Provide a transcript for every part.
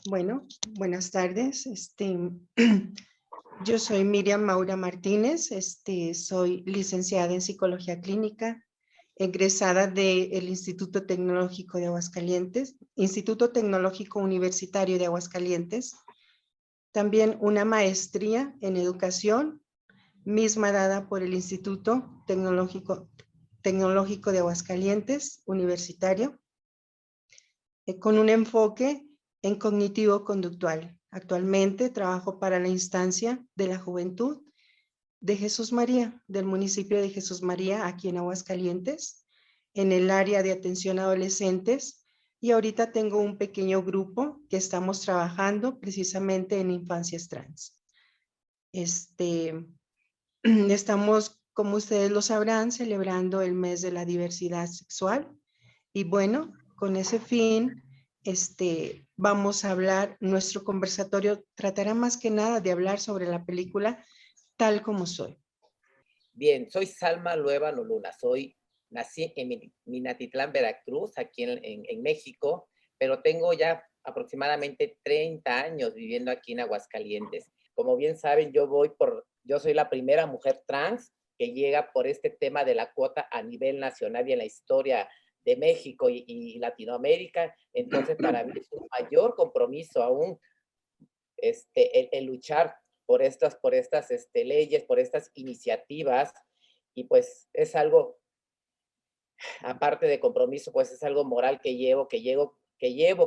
Bueno, buenas tardes. Yo soy Miriam Maura Martínez, soy licenciada en Psicología Clínica, egresada del Instituto Tecnológico de Aguascalientes, Instituto Tecnológico Universitario de Aguascalientes, también una maestría en Educación, misma dada por el Instituto Tecnológico de Aguascalientes, Universitario, con un enfoque en cognitivo-conductual. Actualmente trabajo para la instancia de la juventud de Jesús María, del municipio de Jesús María, aquí en Aguascalientes, en el área de atención a adolescentes, y ahorita tengo un pequeño grupo que estamos trabajando precisamente en infancias trans. Estamos, como ustedes lo sabrán, celebrando el mes de la diversidad sexual, y bueno, con ese fin, vamos a hablar, nuestro conversatorio tratará más que nada de hablar sobre la película Tal como soy. Bien, soy Salma Luevano Luna, nací en Minatitlán, Veracruz, aquí en México, pero tengo ya aproximadamente 30 años viviendo aquí en Aguascalientes. Como bien saben, yo soy la primera mujer trans que llega por este tema de la cuota a nivel nacional y en la historia de México y Latinoamérica. Entonces, para mí es un mayor compromiso aún el luchar por estas leyes, por estas iniciativas, y pues es algo, aparte de compromiso, pues es algo moral que llevo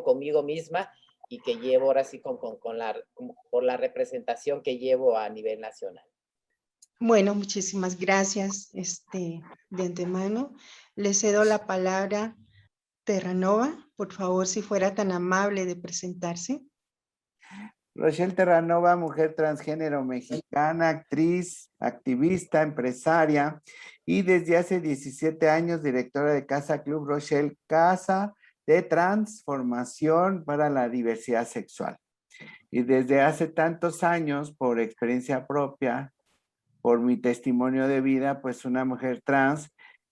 conmigo misma y que llevo ahora sí por la representación que llevo a nivel nacional. Bueno, muchísimas gracias de antemano. Le cedo la palabra a Terranova. Por favor, si fuera tan amable de presentarse. Rochelle Terranova, mujer transgénero mexicana, actriz, activista, empresaria y desde hace 17 años directora de Casa Club Rochelle, Casa de Transformación para la Diversidad Sexual. Y desde hace tantos años, por experiencia propia, por mi testimonio de vida, pues una mujer trans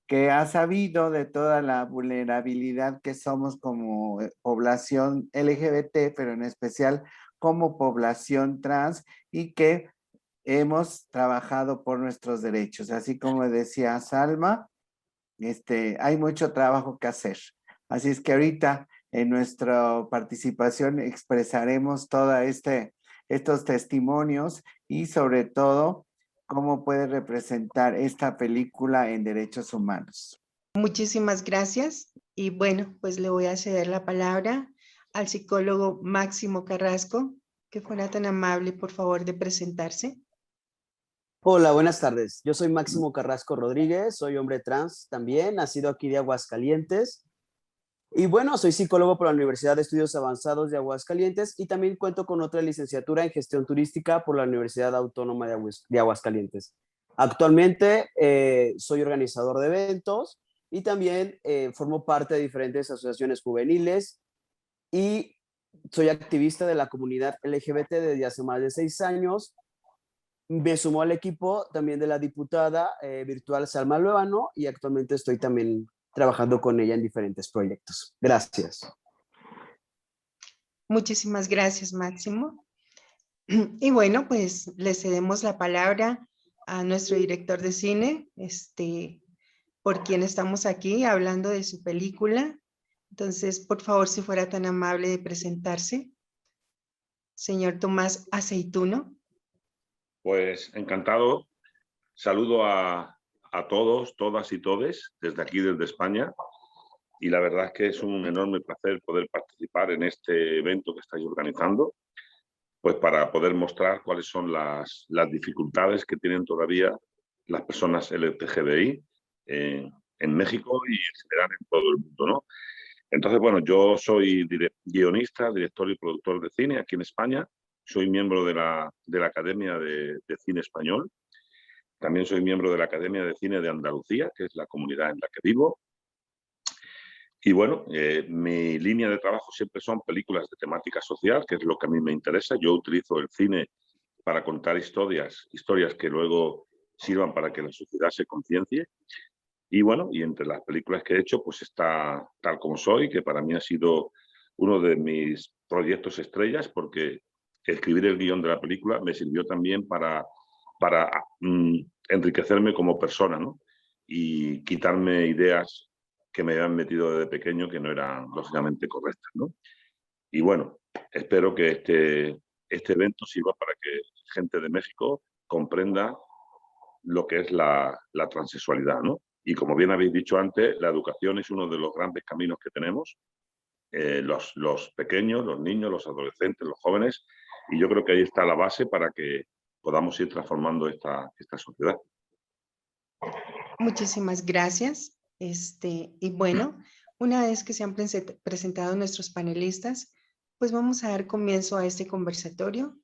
que ha sabido de toda la vulnerabilidad que somos como población LGBT, pero en especial como población trans, y que hemos trabajado por nuestros derechos. Así como decía Salma, hay mucho trabajo que hacer. Así es que ahorita en nuestra participación expresaremos todos estos testimonios y sobre todo cómo puede representar esta película en derechos humanos. Muchísimas gracias. Y bueno, pues le voy a ceder la palabra al psicólogo Máximo Carrasco, que fuera tan amable, por favor, de presentarse. Hola, buenas tardes. Yo soy Máximo Carrasco Rodríguez, soy hombre trans también, nacido aquí de Aguascalientes. Y bueno, soy psicólogo por la Universidad de Estudios Avanzados de Aguascalientes y también cuento con otra licenciatura en gestión turística por la Universidad Autónoma de Aguascalientes. Actualmente soy organizador de eventos y también formo parte de diferentes asociaciones juveniles y soy activista de la comunidad LGBT desde hace más de 6 años. Me sumó al equipo también de la diputada virtual Salma Luevano y actualmente estoy también trabajando con ella en diferentes proyectos. Gracias. Muchísimas gracias, Máximo. Y bueno, pues le cedemos la palabra a nuestro director de cine, por quien estamos aquí hablando de su película. Entonces, por favor, si fuera tan amable de presentarse. Señor Tomás Aceituno. Pues encantado. Saludo a todos, todas y todes desde aquí, desde España. Y la verdad es que es un enorme placer poder participar en este evento que estáis organizando, pues para poder mostrar cuáles son las dificultades que tienen todavía las personas LGTBI en México y en general en todo el mundo, ¿no? Entonces, bueno, yo soy guionista, director y productor de cine aquí en España. Soy miembro de la Academia de Cine Español. También soy miembro de la Academia de Cine de Andalucía, que es la comunidad en la que vivo. Y bueno, mi línea de trabajo siempre son películas de temática social, que es lo que a mí me interesa. Yo utilizo el cine para contar historias que luego sirvan para que la sociedad se conciencie. Y bueno, y entre las películas que he hecho, pues está Tal como soy, que para mí ha sido uno de mis proyectos estrellas, porque escribir el guión de la película me sirvió también para enriquecerme como persona, ¿no? Y quitarme ideas que me habían metido desde pequeño que no eran lógicamente correctas, ¿no? Y bueno, espero que este evento sirva para que gente de México comprenda lo que es la transexualidad, ¿no? Y como bien habéis dicho antes, la educación es uno de los grandes caminos que tenemos, los pequeños, los niños, los adolescentes, los jóvenes, y yo creo que ahí está la base para que podamos ir transformando esta sociedad. Muchísimas gracias. Y bueno, una vez que se han presentado nuestros panelistas, pues vamos a dar comienzo a este conversatorio.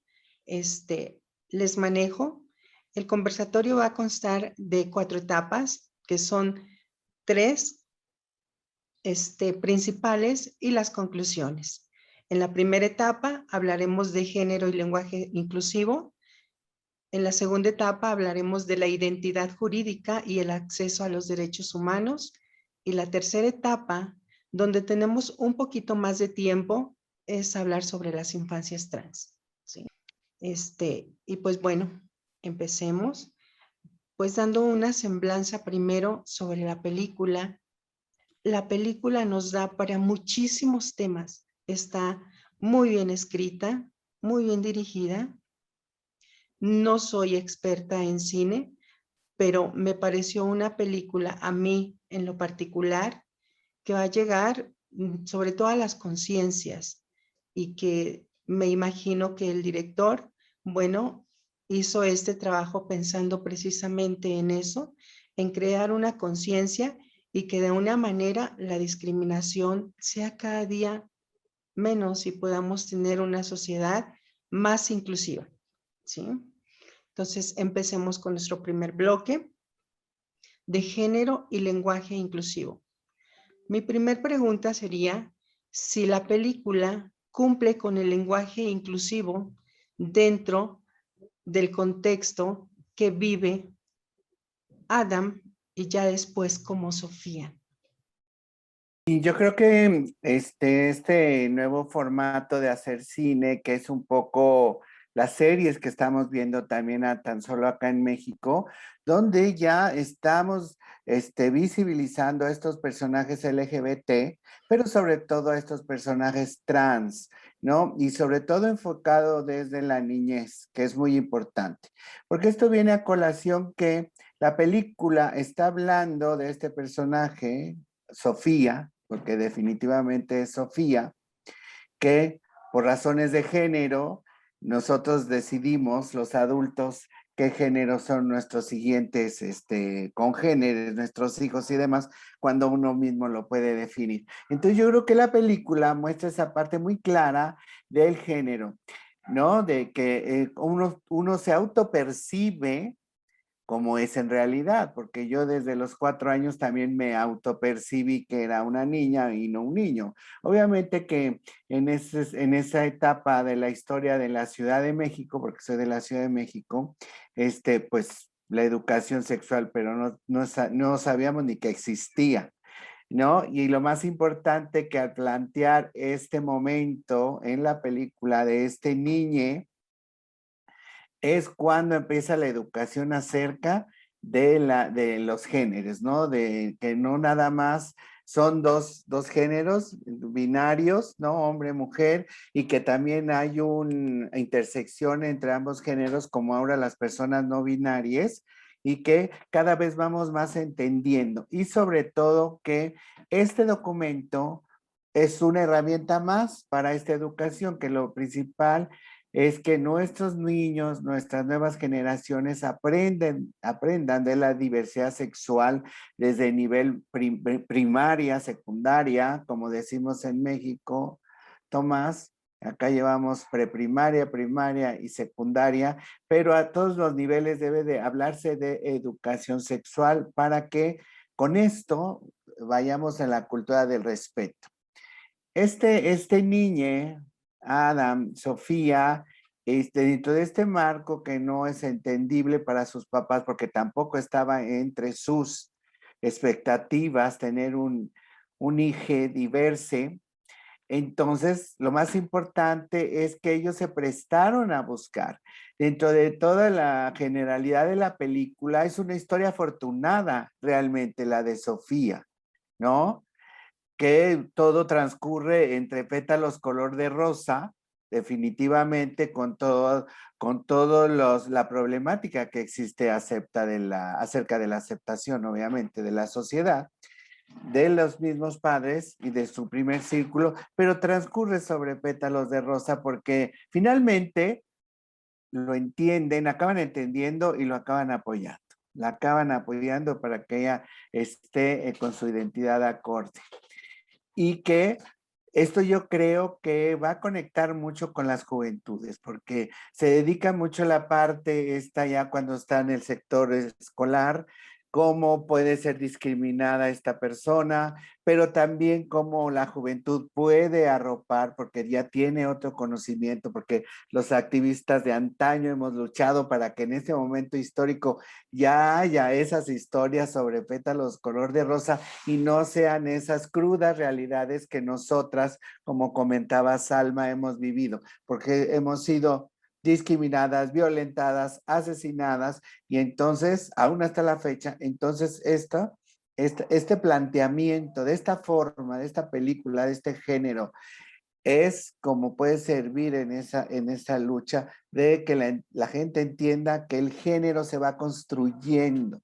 Les manejo. El conversatorio va a constar de 4 etapas, que son 3 principales y las conclusiones. En la primera etapa hablaremos de género y lenguaje inclusivo. En la segunda etapa hablaremos de la identidad jurídica y el acceso a los derechos humanos. Y la tercera etapa, donde tenemos un poquito más de tiempo, es hablar sobre las infancias trans, ¿sí? Y pues bueno, empecemos. Pues dando una semblanza primero sobre la película. La película nos da para muchísimos temas. Está muy bien escrita, muy bien dirigida. No soy experta en cine, pero me pareció una película a mí en lo particular que va a llegar sobre todo a las conciencias y que me imagino que el director, bueno, hizo este trabajo pensando precisamente en eso, en crear una conciencia y que de una manera la discriminación sea cada día menos y podamos tener una sociedad más inclusiva, ¿sí? Entonces, empecemos con nuestro primer bloque de género y lenguaje inclusivo. Mi primer pregunta sería si la película cumple con el lenguaje inclusivo dentro del contexto que vive Adam y ya después como Sofía. Y yo creo que este nuevo formato de hacer cine, que es un poco las series que estamos viendo también tan solo acá en México, donde ya estamos visibilizando a estos personajes LGBT, pero sobre todo a estos personajes trans, ¿no? Y sobre todo enfocado desde la niñez, que es muy importante. Porque esto viene a colación que la película está hablando de este personaje, Sofía, porque definitivamente es Sofía, que por razones de género, nosotros decidimos, los adultos, qué género son nuestros siguientes congéneres, nuestros hijos y demás, cuando uno mismo lo puede definir. Entonces yo creo que la película muestra esa parte muy clara del género, ¿no? De que uno se autopercibe como es en realidad, porque yo desde los 4 años también me autopercibí que era una niña y no un niño. Obviamente que en esa etapa de la historia de la Ciudad de México, porque soy de la Ciudad de México, pues la educación sexual, pero no sabíamos ni que existía, ¿no? Y lo más importante que al plantear este momento en la película de este niño, es cuando empieza la educación acerca de los géneros, ¿no? De que no nada más son dos géneros binarios, ¿no? Hombre, mujer, y que también hay una intersección entre ambos géneros, como ahora las personas no binarias, y que cada vez vamos más entendiendo. Y sobre todo que este documento es una herramienta más para esta educación, que lo principal es que nuestros niños, nuestras nuevas generaciones aprendan de la diversidad sexual desde nivel primaria, secundaria, como decimos en México, Tomás. Acá llevamos preprimaria, primaria y secundaria, pero a todos los niveles debe de hablarse de educación sexual para que con esto vayamos en la cultura del respeto. Este niño, Adam, Sofía, dentro de este marco que no es entendible para sus papás, porque tampoco estaba entre sus expectativas tener un hijo diverso, Entonces, lo más importante es que ellos se prestaron a buscar. Dentro de toda la generalidad de la película, es una historia afortunada realmente la de Sofía, ¿no? Que todo transcurre entre pétalos color de rosa, definitivamente con la problemática que existe acerca de la aceptación, obviamente, de la sociedad, de los mismos padres y de su primer círculo, pero transcurre sobre pétalos de rosa porque finalmente lo entienden, acaban entendiendo y lo acaban apoyando. La acaban apoyando para que ella esté con su identidad acorde. Y que esto yo creo que va a conectar mucho con las juventudes, porque se dedica mucho a la parte esta ya cuando está en el sector escolar, cómo puede ser discriminada esta persona, pero también cómo la juventud puede arropar, porque ya tiene otro conocimiento, porque los activistas de antaño hemos luchado para que en este momento histórico ya haya esas historias sobre pétalos color de rosa y no sean esas crudas realidades que nosotras, como comentaba Salma, hemos vivido, porque hemos sido discriminadas, violentadas, asesinadas, y entonces, aún hasta la fecha, entonces este planteamiento de esta forma, de esta película, de este género, es como puede servir en esa lucha de que la gente entienda que el género se va construyendo.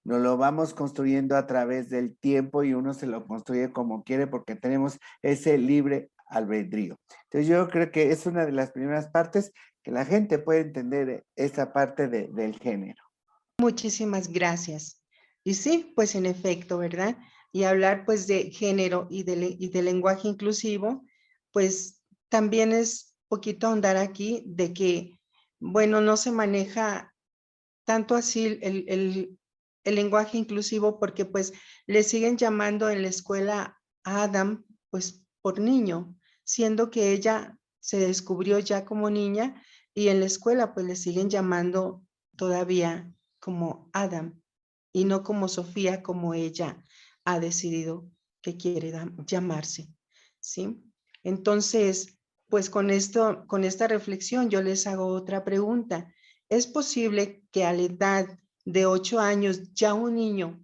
Nos lo vamos construyendo a través del tiempo y uno se lo construye como quiere porque tenemos ese libre albedrío. Entonces yo creo que es una de las primeras partes que la gente puede entender esa parte del género. Muchísimas gracias. Y sí, pues en efecto, ¿verdad? Y hablar pues de género y de lenguaje inclusivo, pues también es poquito ahondar aquí de que, bueno, no se maneja tanto así el lenguaje inclusivo porque pues le siguen llamando en la escuela a Adam pues por niño, siendo que ella se descubrió ya como niña y en la escuela pues le siguen llamando todavía como Adam y no como Sofía como ella ha decidido que quiere llamarse, ¿sí? Entonces, pues con esta reflexión yo les hago otra pregunta. ¿Es posible que a la edad de 8 años ya un niño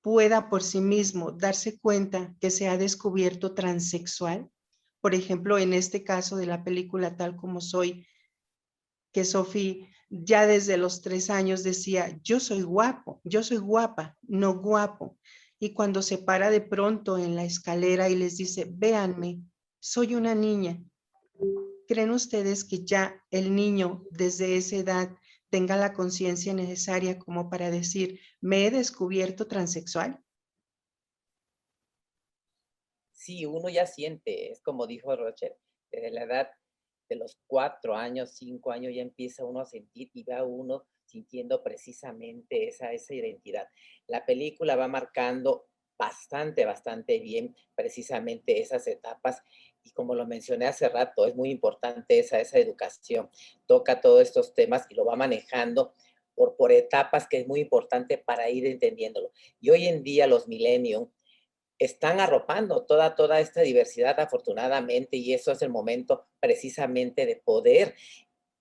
pueda por sí mismo darse cuenta que se ha descubierto transexual? Por ejemplo, en este caso de la película Tal como soy, que Sophie ya desde los 3 años decía, yo soy guapo, yo soy guapa, no guapo. Y cuando se para de pronto en la escalera y les dice, véanme, soy una niña. ¿Creen ustedes que ya el niño desde esa edad tenga la conciencia necesaria como para decir, me he descubierto transexual? Sí, uno ya siente, es como dijo Roger, desde la edad de los 4 años, 5 años, ya empieza uno a sentir y va uno sintiendo precisamente esa identidad. La película va marcando bastante bien precisamente esas etapas y como lo mencioné hace rato, es muy importante esa educación. Toca todos estos temas y lo va manejando por etapas que es muy importante para ir entendiéndolo. Y hoy en día los millennials están arropando toda esta diversidad afortunadamente y eso es el momento precisamente de poder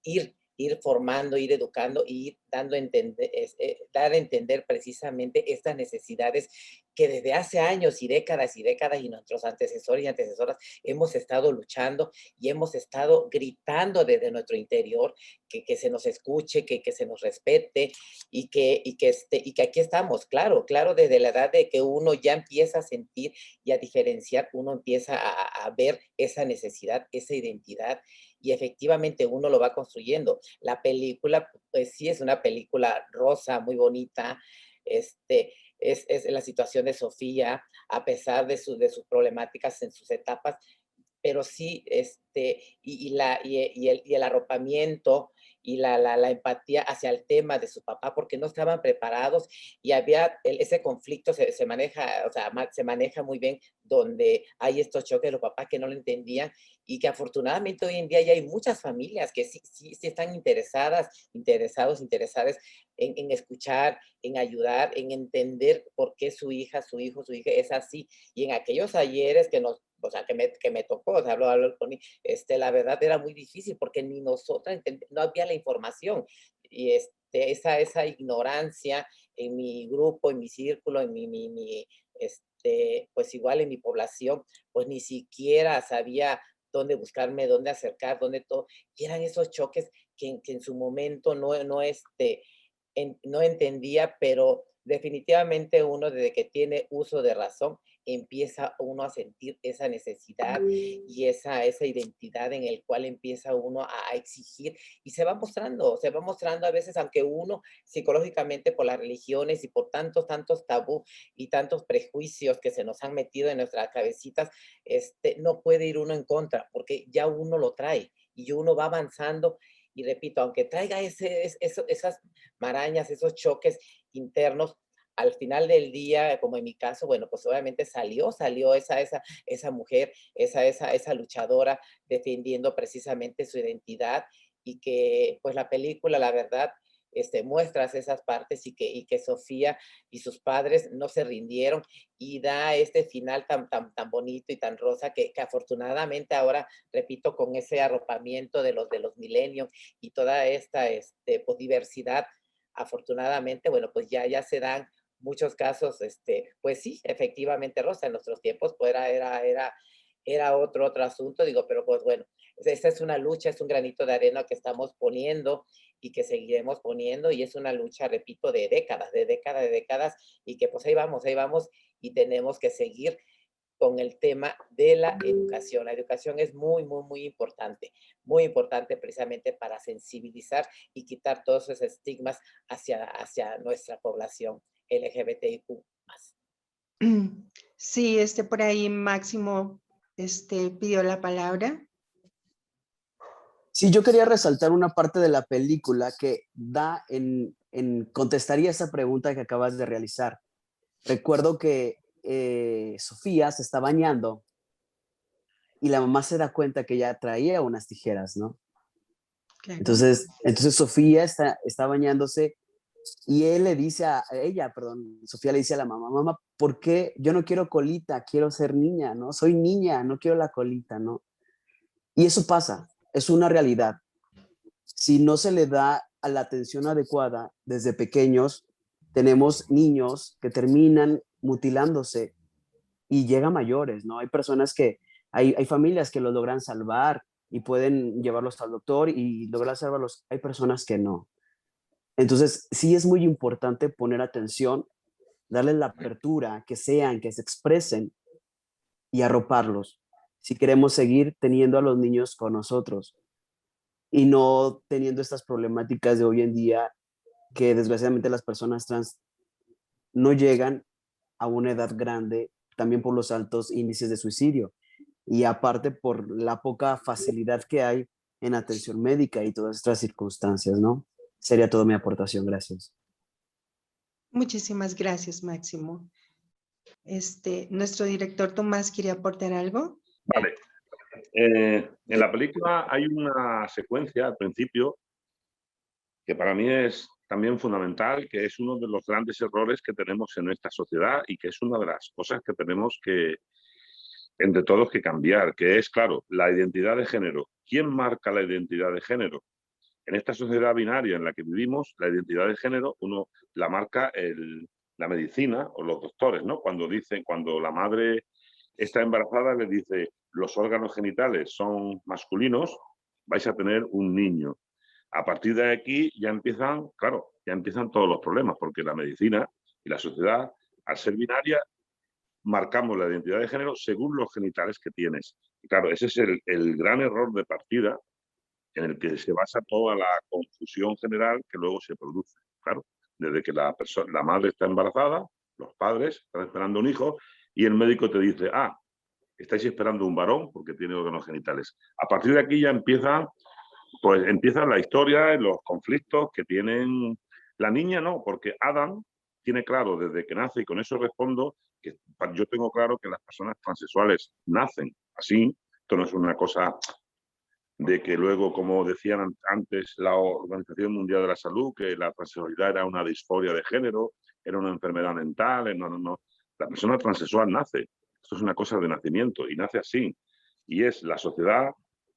ir formando, ir educando y ir dando a entender, dar a entender precisamente estas necesidades que desde hace años y décadas y nuestros antecesores y antecesoras hemos estado luchando y hemos estado gritando desde nuestro interior que se nos escuche, que se nos respete y que aquí estamos, claro, desde la edad de que uno ya empieza a sentir y a diferenciar, uno empieza a ver esa necesidad, esa identidad y efectivamente uno lo va construyendo. La película, pues sí es una película rosa, muy bonita, es la situación de Sofía, a pesar de sus problemáticas en sus etapas, pero sí, y el arropamiento y la empatía hacia el tema de su papá, porque no estaban preparados y había ese conflicto se maneja, o sea, se maneja muy bien donde hay estos choques de los papás que no lo entendían y que afortunadamente hoy en día ya hay muchas familias que sí están interesadas en escuchar, en ayudar, en entender por qué su hija, su hijo, su hija es así. Y en aquellos ayeres que nos o sea, que me tocó, o sea, hablo con la verdad era muy difícil porque ni nosotras no había la información y esa ignorancia en mi grupo, en mi círculo, en pues igual en mi población, pues ni siquiera sabía dónde buscarme, dónde acercar, dónde todo, y eran esos choques que en su momento no entendía, pero definitivamente uno desde que tiene uso de razón empieza uno a sentir esa necesidad y esa identidad en el cual empieza uno a exigir y se va mostrando a veces, aunque uno psicológicamente por las religiones y por tantos tabú y tantos prejuicios que se nos han metido en nuestras cabecitas, no puede ir uno en contra porque ya uno lo trae y uno va avanzando y repito, aunque traiga esas marañas, esos choques internos, al final del día, como en mi caso, bueno, pues obviamente salió esa mujer, esa luchadora defendiendo precisamente su identidad y que pues la película, la verdad, muestras esas partes y que Sofía y sus padres no se rindieron y da este final tan bonito y tan rosa que afortunadamente ahora, repito, con ese arropamiento de los millennials y toda esta pues, diversidad, afortunadamente, bueno, pues ya se dan muchos casos, pues sí, efectivamente, Rosa, en nuestros tiempos pues era otro asunto, digo, pero pues bueno, esta es una lucha, es un granito de arena que estamos poniendo y que seguiremos poniendo y es una lucha, repito, de décadas y que pues ahí vamos y tenemos que seguir con el tema de la educación. La educación es muy importante precisamente para sensibilizar y quitar todos esos estigmas hacia nuestra población LGBTIQ+. Sí, por ahí Máximo pidió la palabra. Sí, yo quería resaltar una parte de la película que contestaría esa pregunta que acabas de realizar. Recuerdo que Sofía se está bañando y la mamá se da cuenta que ella traía unas tijeras, ¿no? Claro. Entonces Sofía está bañándose y él le dice a ella, perdón, Sofía le dice a la mamá, ¿por qué yo no quiero colita? Quiero ser niña, ¿no? Soy niña, no quiero la colita, ¿no? Y eso pasa, es una realidad. Si no se le da a la atención adecuada desde pequeños, tenemos niños que terminan mutilándose y llegan mayores, ¿no? Hay personas hay familias que los logran salvar y pueden llevarlos al doctor y lograr salvarlos. Hay personas que no. Entonces, sí es muy importante poner atención, darles la apertura, que se expresen y arroparlos. Si queremos seguir teniendo a los niños con nosotros y no teniendo estas problemáticas de hoy en día que desgraciadamente las personas trans no llegan a una edad grande, también por los altos índices de suicidio y aparte por la poca facilidad que hay en atención médica y todas estas circunstancias, ¿no? Sería toda mi aportación, gracias. Muchísimas gracias, Máximo. Nuestro director Tomás quiere aportar algo. Vale. En la película hay una secuencia al principio que para mí es también fundamental, que es uno de los grandes errores que tenemos en esta sociedad y que es una de las cosas que tenemos que, entre todos, que cambiar, que es, claro, la identidad de género. ¿Quién marca la identidad de género? En esta sociedad binaria en la que vivimos, la identidad de género uno la marca la medicina o los doctores, ¿no? Cuando la madre está embarazada, le dice, los órganos genitales son masculinos, vais a tener un niño. A partir de aquí ya empiezan todos los problemas, porque la medicina y la sociedad, al ser binaria, marcamos la identidad de género según los genitales que tienes. Y claro, ese es el gran error de partida en el que se basa toda la confusión general que luego se produce. Claro, desde que la madre está embarazada, los padres están esperando un hijo y el médico te dice, estáis esperando un varón porque tiene órganos genitales. A partir de aquí ya empieza la historia, los conflictos que tienen la niña, ¿no? Porque Adam tiene claro desde que nace, y con eso respondo, que yo tengo claro que las personas transexuales nacen así. Esto no es una cosa de que luego, como decían antes la Organización Mundial de la Salud, que la transexualidad era una disforia de género, era una enfermedad mental. No. La persona transexual nace. Esto es una cosa de nacimiento y nace así. Y es la sociedad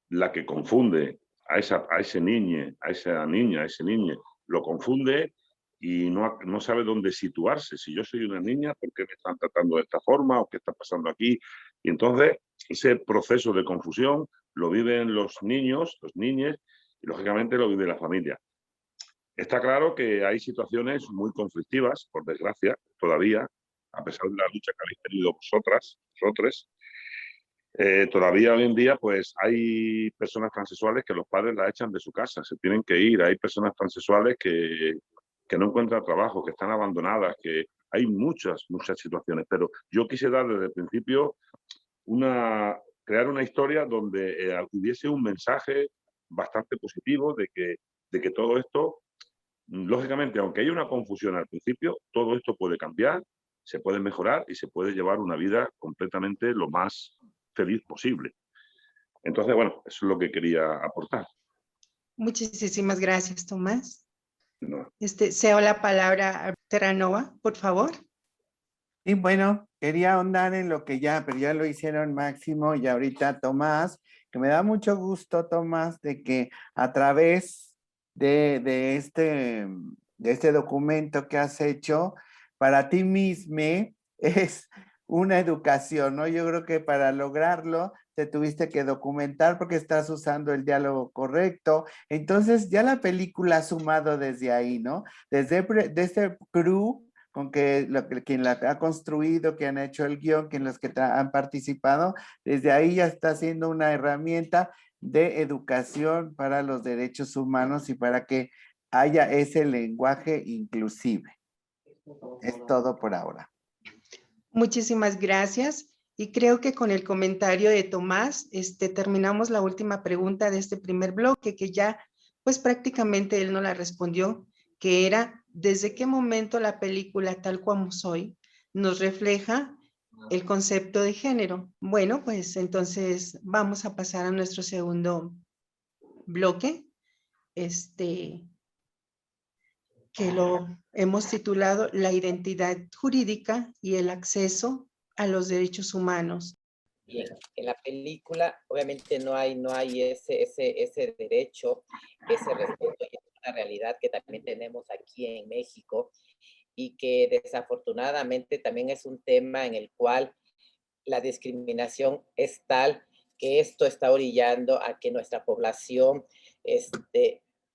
la que confunde a ese niño, a esa niña, a ese niño, lo confunde y no sabe dónde situarse. Si yo soy una niña, ¿por qué me están tratando de esta forma? ¿O qué está pasando aquí? Y entonces ese proceso de confusión lo viven los niños, los niñes, y lógicamente lo vive la familia. Está claro que hay situaciones muy conflictivas, por desgracia, todavía, a pesar de la lucha que habéis tenido vosotros, todavía hoy en día pues hay personas transexuales que los padres la echan de su casa, se tienen que ir, hay personas transexuales que no encuentran trabajo, que están abandonadas, que hay muchas situaciones, pero yo quise dar desde el principio crear una historia donde hubiese un mensaje bastante positivo de que todo esto, lógicamente, aunque haya una confusión al principio, todo esto puede cambiar, se puede mejorar y se puede llevar una vida completamente lo más feliz posible. Entonces, bueno, eso es lo que quería aportar. Muchísimas gracias, Tomás. No. Cedo la palabra a Terranova, por favor. Y bueno, quería ahondar en lo que pero ya lo hicieron Máximo y ahorita Tomás, que me da mucho gusto, Tomás, de que a través de este documento que has hecho, para ti mismo es una educación, ¿no? Yo creo que para lograrlo te tuviste que documentar porque estás usando el diálogo correcto. Entonces ya la película ha sumado desde ahí, ¿no? Desde este crew con quien la ha construido, que han hecho el guión, los que han participado, desde ahí ya está siendo una herramienta de educación para los derechos humanos y para que haya ese lenguaje inclusive. Es todo por ahora. Muchísimas gracias. Y creo que con el comentario de Tomás, terminamos la última pregunta de este primer bloque, que ya, pues prácticamente él no la respondió, que era, ¿desde qué momento la película Tal Como Soy nos refleja el concepto de género? Bueno, pues entonces vamos a pasar a nuestro segundo bloque, que lo hemos titulado La identidad jurídica y el acceso a los derechos humanos. Bien, en la película obviamente no hay ese derecho, ese respeto, y es una realidad que también tenemos aquí en México y que desafortunadamente también es un tema en el cual la discriminación es tal que esto está orillando a que nuestra población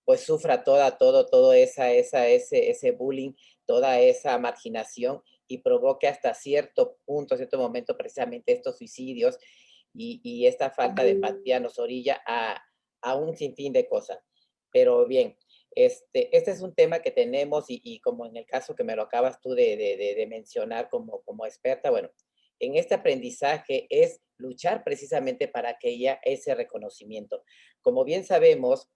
pues sufra todo ese bullying, toda esa marginación y provoque hasta cierto punto, cierto momento, precisamente estos suicidios y esta falta de empatía nos orilla a un sinfín de cosas. Pero bien, este es un tema que tenemos y como en el caso que me lo acabas tú de mencionar como experta, bueno, en este aprendizaje es luchar precisamente para que haya ese reconocimiento. Como bien sabemos,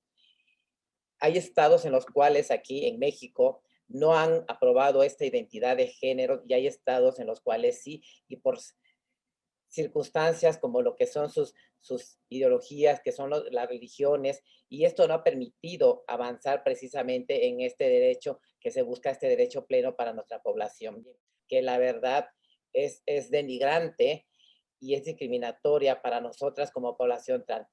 hay estados en los cuales aquí en México no han aprobado esta identidad de género y hay estados en los cuales sí, y por circunstancias como lo que son sus ideologías, que son las religiones, y esto no ha permitido avanzar precisamente en este derecho, que se busca este derecho pleno para nuestra población, que la verdad es denigrante y es discriminatoria para nosotras como población trans.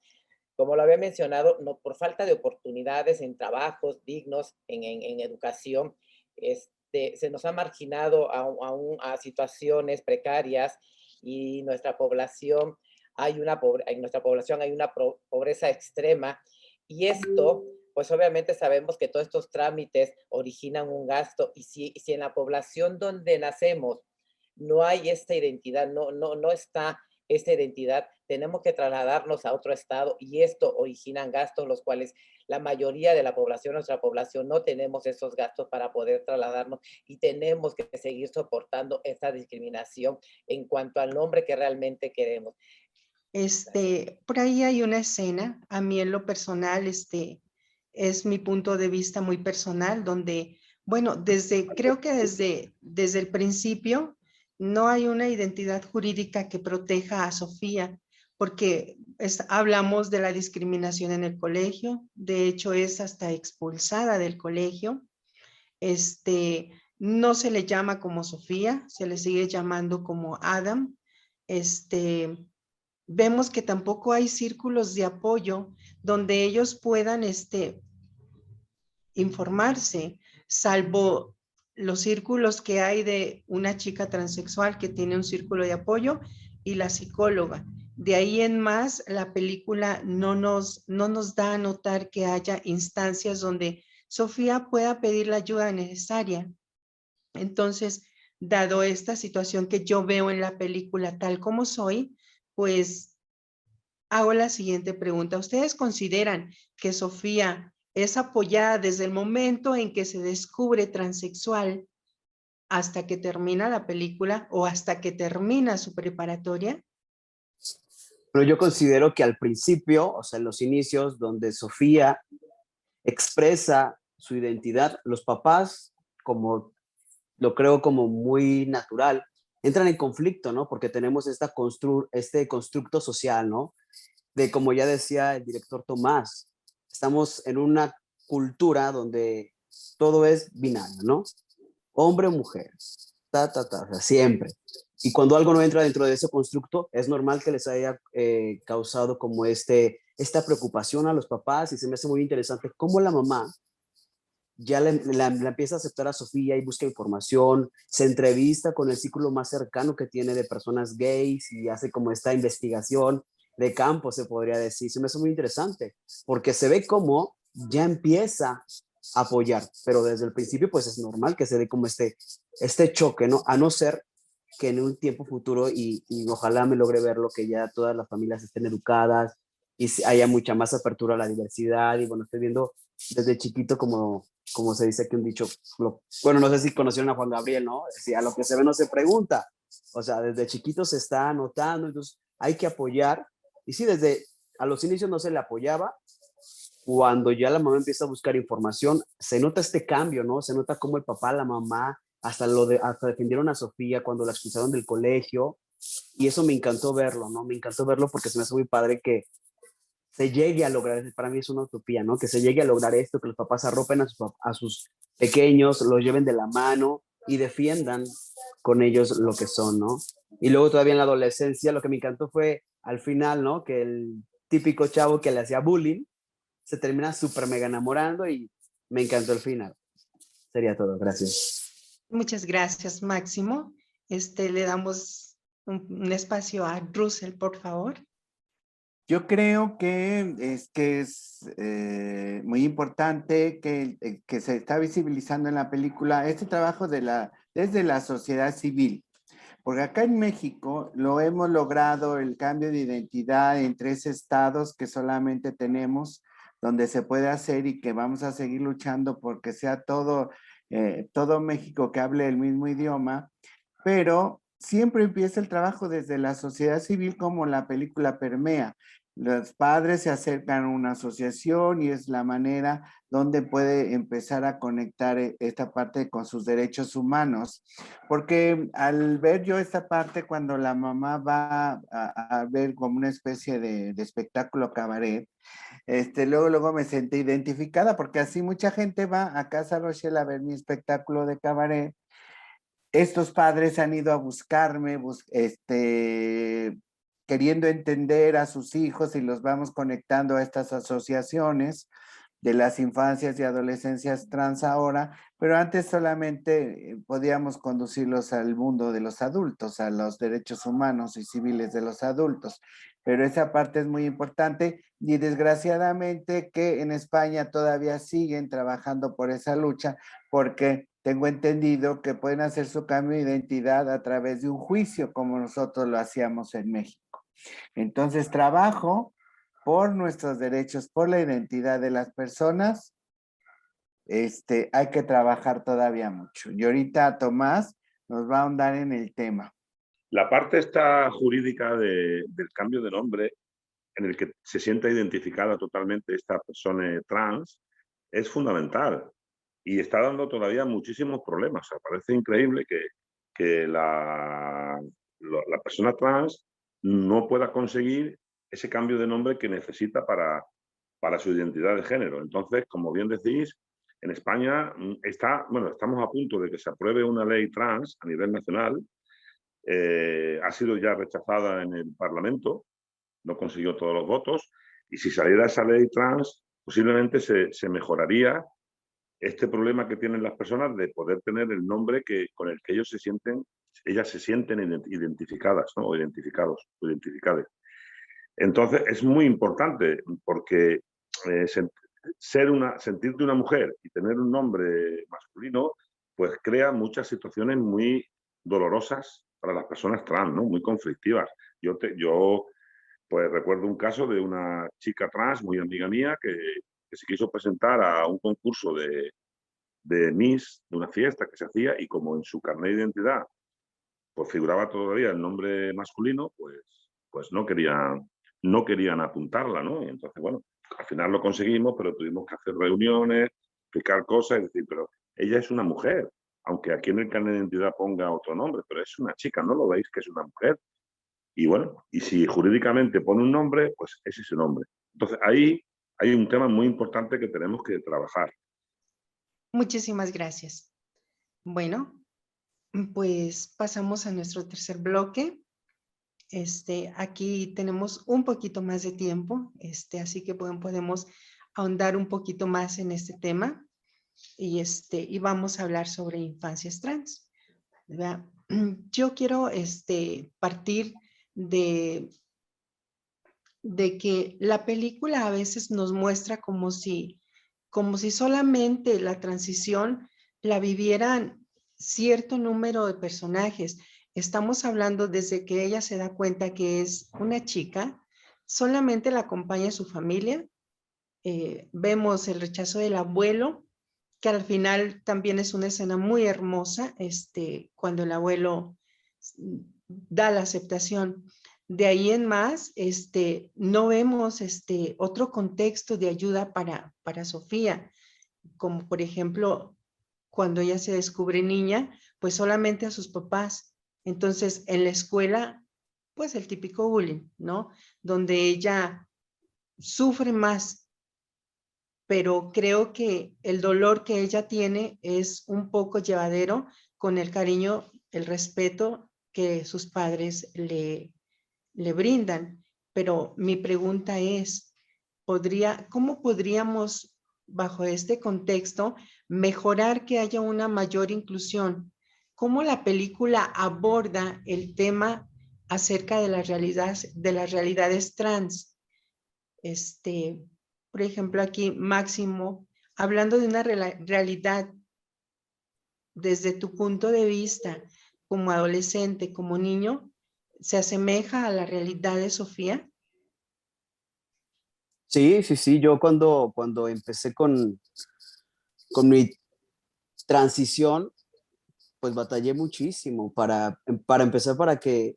Como lo había mencionado, no, por falta de oportunidades en trabajos dignos, en educación, se nos ha marginado a situaciones precarias y nuestra población en nuestra población hay una pobreza extrema y esto, pues obviamente sabemos que todos estos trámites originan un gasto y si en la población donde nacemos no hay esta identidad, no está esta identidad, tenemos que trasladarnos a otro estado y esto origina gastos, los cuales la mayoría de la población, nuestra población, no tenemos esos gastos para poder trasladarnos y tenemos que seguir soportando esta discriminación en cuanto al nombre que realmente queremos. Por ahí hay una escena, a mí en lo personal, es mi punto de vista muy personal, donde, bueno, creo que desde el principio no hay una identidad jurídica que proteja a Sofía, porque hablamos de la discriminación en el colegio, de hecho es hasta expulsada del colegio, no se le llama como Sofía, se le sigue llamando como Adam, vemos que tampoco hay círculos de apoyo donde ellos puedan informarse, salvo los círculos que hay de una chica transexual que tiene un círculo de apoyo y la psicóloga. De ahí en más, la película no nos da a notar que haya instancias donde Sofía pueda pedir la ayuda necesaria. Entonces, dado esta situación que yo veo en la película tal como soy, pues hago la siguiente pregunta. ¿Ustedes consideran que Sofía es apoyada desde el momento en que se descubre transexual hasta que termina la película o hasta que termina su preparatoria? Pero yo considero que al principio, o sea, en los inicios, donde Sofía expresa su identidad, los papás, como lo creo como muy natural, entran en conflicto, ¿no? Porque tenemos este constructo social, ¿no? De, como ya decía el director Tomás, estamos en una cultura donde todo es binario, ¿no? Hombre o mujer, o sea, siempre. Y cuando algo no entra dentro de ese constructo, es normal que les haya causado como esta preocupación a los papás, y se me hace muy interesante cómo la mamá ya la empieza a aceptar a Sofía y busca información, se entrevista con el círculo más cercano que tiene de personas gays y hace como esta investigación de campo, se podría decir. Se me hace muy interesante, porque se ve cómo ya empieza a apoyar, pero desde el principio pues es normal que se dé como este choque, ¿no? A no ser que en un tiempo futuro, y ojalá me logre verlo, que ya todas las familias estén educadas y haya mucha más apertura a la diversidad. Y bueno, estoy viendo desde chiquito como se dice aquí un dicho, bueno, no sé si conocieron a Juan Gabriel, ¿no? Decía, a lo que se ve no se pregunta. O sea, desde chiquito se está anotando, entonces hay que apoyar. Y sí, desde a los inicios no se le apoyaba. Cuando ya la mamá empieza a buscar información, se nota este cambio, ¿no? Se nota cómo el papá, la mamá, hasta defendieron a Sofía cuando la expulsaron del colegio. Y eso me encantó verlo, ¿no? Me encantó verlo porque se me hace muy padre que se llegue a lograr, para mí es una utopía, ¿no? Que se llegue a lograr esto, que los papás arropen a sus pequeños, los lleven de la mano y defiendan con ellos lo que son, ¿no? Y luego todavía en la adolescencia lo que me encantó fue al final, ¿no? Que el típico chavo que le hacía bullying se termina súper mega enamorando, y me encantó el final. Sería todo, gracias. Muchas gracias, Máximo. Le damos un espacio a Russell, por favor. Yo creo que es muy importante que se está visibilizando en la película este trabajo desde la sociedad civil. Porque acá en México lo hemos logrado el cambio de identidad en 3 estados que solamente tenemos, donde se puede hacer, y que vamos a seguir luchando porque sea todo México que hable el mismo idioma, pero siempre empieza el trabajo desde la sociedad civil, como la película permea. Los padres se acercan a una asociación y es la manera donde puede empezar a conectar esta parte con sus derechos humanos. Porque al ver yo esta parte, cuando la mamá va a ver como una especie de espectáculo cabaret, luego me sentí identificada, porque así mucha gente va a Casa Rochelle a ver mi espectáculo de cabaret. Estos padres han ido a buscarme, queriendo entender a sus hijos, y los vamos conectando a estas asociaciones de las infancias y adolescencias trans ahora, pero antes solamente podíamos conducirlos al mundo de los adultos, a los derechos humanos y civiles de los adultos. Pero esa parte es muy importante, y desgraciadamente que en España todavía siguen trabajando por esa lucha, porque tengo entendido que pueden hacer su cambio de identidad a través de un juicio, como nosotros lo hacíamos en México. Entonces, trabajo por nuestros derechos, por la identidad de las personas. Hay que trabajar todavía mucho. Y ahorita Tomás nos va a ahondar en el tema. La parte esta jurídica del cambio de nombre, en el que se sienta identificada totalmente esta persona trans, es fundamental y está dando todavía muchísimos problemas. O sea, parece increíble que la persona trans no pueda conseguir ese cambio de nombre que necesita para su identidad de género. Entonces, como bien decís, en España estamos a punto de que se apruebe una ley trans a nivel nacional, ha sido ya rechazada en el Parlamento, no consiguió todos los votos, y si saliera esa ley trans, posiblemente se mejoraría este problema que tienen las personas de poder tener el nombre con el que ellas se sienten identificadas, ¿no? O identificados, o identificadas. Entonces, es muy importante porque sentirte una mujer y tener un nombre masculino, pues crea muchas situaciones muy dolorosas para las personas trans, ¿no? Muy conflictivas. Yo pues recuerdo un caso de una chica trans, muy amiga mía, que se quiso presentar a un concurso de Miss, de una fiesta que se hacía, y como en su carnet de identidad pues figuraba todavía el nombre masculino, pues no querían apuntarla, ¿no? Y entonces, bueno, al final lo conseguimos, pero tuvimos que hacer reuniones, explicar cosas, es decir, pero ella es una mujer, aunque aquí en el carnet de identidad ponga otro nombre, pero es una chica, ¿no lo veis que es una mujer? Y bueno, y si jurídicamente pone un nombre, pues es ese nombre. Entonces ahí hay un tema muy importante que tenemos que trabajar. Muchísimas gracias. Bueno, pues pasamos a nuestro tercer bloque. Aquí tenemos un poquito más de tiempo, así que podemos ahondar un poquito más en este tema y vamos a hablar sobre infancias trans, ¿verdad? Yo quiero partir de que la película a veces nos muestra como si solamente la transición la vivieran cierto número de personajes. Estamos hablando desde que ella se da cuenta que es una chica, solamente la acompaña su familia. Vemos el rechazo del abuelo, que al final también es una escena muy hermosa, cuando el abuelo da la aceptación. De ahí en más, no vemos otro contexto de ayuda para Sofía, como por ejemplo, cuando ella se descubre niña, pues solamente a sus papás. Entonces, en la escuela, pues el típico bullying, ¿no? Donde ella sufre más, pero creo que el dolor que ella tiene es un poco llevadero con el cariño, el respeto que sus padres le brindan. Pero mi pregunta es, ¿cómo podríamos, bajo este contexto, mejorar que haya una mayor inclusión? ¿Cómo la película aborda el tema acerca de las realidades trans? Por ejemplo, aquí Máximo, hablando de una realidad desde tu punto de vista como adolescente, como niño, ¿se asemeja a la realidad de Sofía? Sí, sí, sí. Yo cuando empecé con mi transición, pues batallé muchísimo para empezar, para que,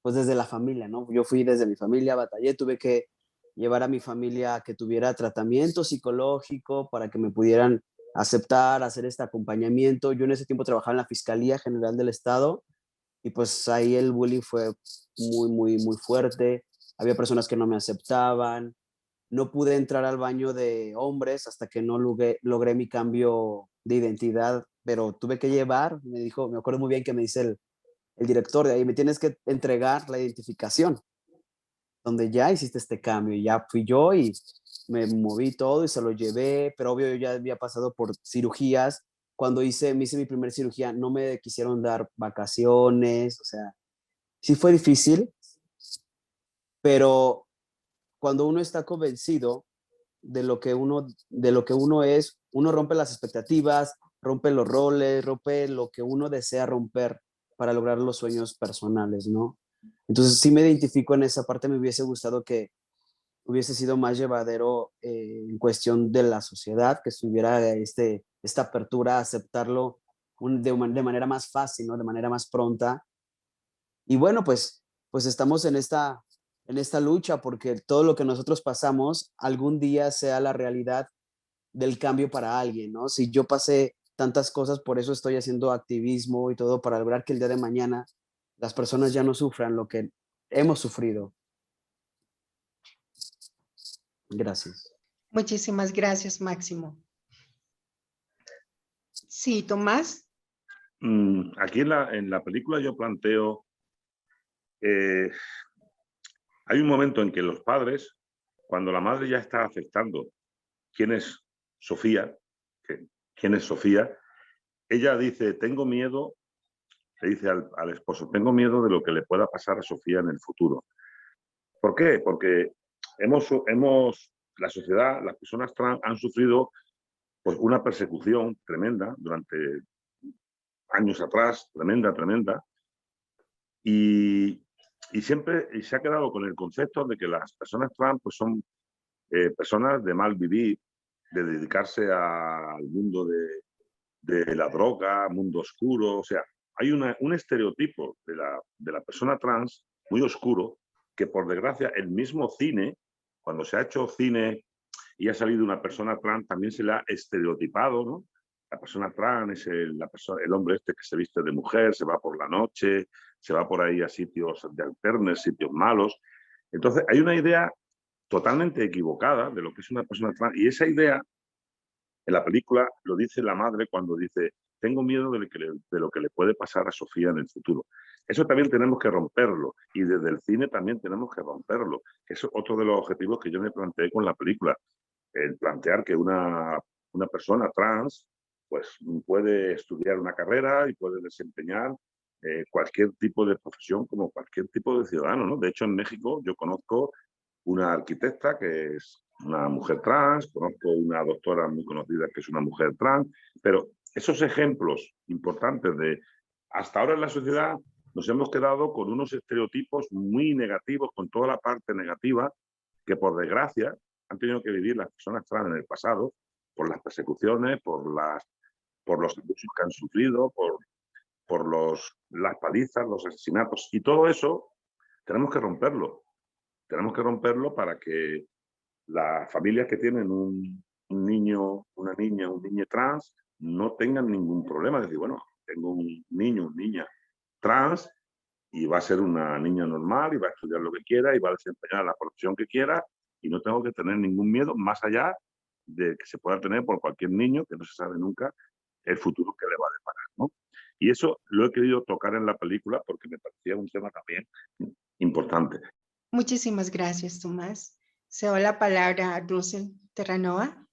pues desde la familia, ¿no? Yo fui desde mi familia, batallé, tuve que llevar a mi familia a que tuviera tratamiento psicológico para que me pudieran aceptar, hacer este acompañamiento. Yo en ese tiempo trabajaba en la Fiscalía General del Estado y pues ahí el bullying fue muy, muy, muy fuerte. Había personas que no me aceptaban. No pude entrar al baño de hombres hasta que no logré mi cambio de identidad, pero tuve que llevar, me dijo, me acuerdo muy bien que me dice el director de ahí, me tienes que entregar la identificación, donde ya hiciste este cambio. Y ya fui yo y me moví todo y se lo llevé, pero obvio yo ya había pasado por cirugías. Cuando me hice mi primer cirugía, no me quisieron dar vacaciones, o sea, sí fue difícil, pero cuando uno está convencido de lo que uno es, uno rompe las expectativas, rompe los roles, rompe lo que uno desea romper para lograr los sueños personales, ¿no? Entonces sí me identifico en esa parte, me hubiese gustado que hubiese sido más llevadero en cuestión de la sociedad, que estuviera esta apertura a aceptarlo de manera más fácil, ¿no? De manera más pronta. Y bueno, pues estamos en esta lucha porque todo lo que nosotros pasamos algún día sea la realidad del cambio para alguien, ¿no? Si yo pasé tantas cosas, por eso estoy haciendo activismo y todo, para lograr que el día de mañana las personas ya no sufran lo que hemos sufrido. Gracias. Muchísimas gracias, Máximo. Sí, Tomás. Aquí en la película yo planteo, hay un momento en que los padres, cuando la madre ya está aceptando quién es Sofía, quién es Sofía, ella dice, tengo miedo, le dice al esposo, tengo miedo de lo que le pueda pasar a Sofía en el futuro. ¿Por qué? Porque la sociedad, las personas trans han sufrido pues, una persecución tremenda durante años atrás, tremenda, y siempre se ha quedado con el concepto de que las personas trans pues, son personas de mal vivir, de dedicarse al mundo de la droga, mundo oscuro, o sea, hay un estereotipo de la persona trans muy oscuro que por desgracia el mismo cine, cuando se ha hecho cine y ha salido una persona trans, también se le ha estereotipado, ¿no? La persona trans es el hombre este que se viste de mujer, se va por la noche, se va por ahí a sitios de alternes, sitios malos. Entonces hay una idea totalmente equivocada de lo que es una persona trans y esa idea en la película lo dice la madre cuando dice, tengo miedo de lo que le puede pasar a Sofía en el futuro. Eso también tenemos que romperlo y desde el cine también tenemos que romperlo. Eso es otro de los objetivos que yo me planteé con la película, el plantear que una persona trans pues puede estudiar una carrera y puede desempeñar cualquier tipo de profesión como cualquier tipo de ciudadano, ¿no? De hecho, en México yo conozco una arquitecta que es una mujer trans, conozco una doctora muy conocida que es una mujer trans, pero esos ejemplos importantes de hasta ahora en la sociedad nos hemos quedado con unos estereotipos muy negativos, con toda la parte negativa que por desgracia han tenido que vivir las personas trans en el pasado por las persecuciones, por los abusos que han sufrido, por las palizas, los asesinatos y todo eso tenemos que romperlo. Tenemos que romperlo para que las familias que tienen un niño, una niña, un niño trans no tengan ningún problema. Es decir, bueno, tengo un niño, una niña trans y va a ser una niña normal y va a estudiar lo que quiera y va a desempeñar la profesión que quiera y no tengo que tener ningún miedo más allá de que se pueda tener por cualquier niño, que no se sabe nunca el futuro que le va a deparar, ¿no? Y eso lo he querido tocar en la película porque me parecía un tema también importante. Muchísimas gracias, Tomás. Cedo la palabra a Russell Terranova.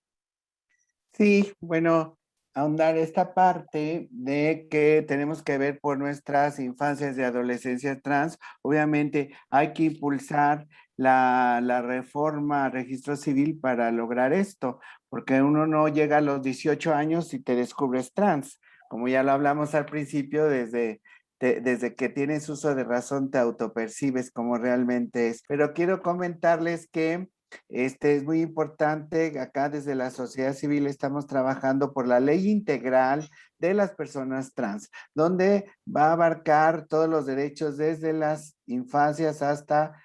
Sí, bueno, ahondar esta parte de que tenemos que ver por nuestras infancias y adolescencias trans, obviamente hay que impulsar la reforma al registro civil para lograr esto, porque uno no llega a los 18 años y te descubres trans, como ya lo hablamos al principio, desde que tienes uso de razón te autopercibes como realmente es. Pero quiero comentarles que es muy importante, acá desde la sociedad civil estamos trabajando por la ley integral de las personas trans, donde va a abarcar todos los derechos desde las infancias hasta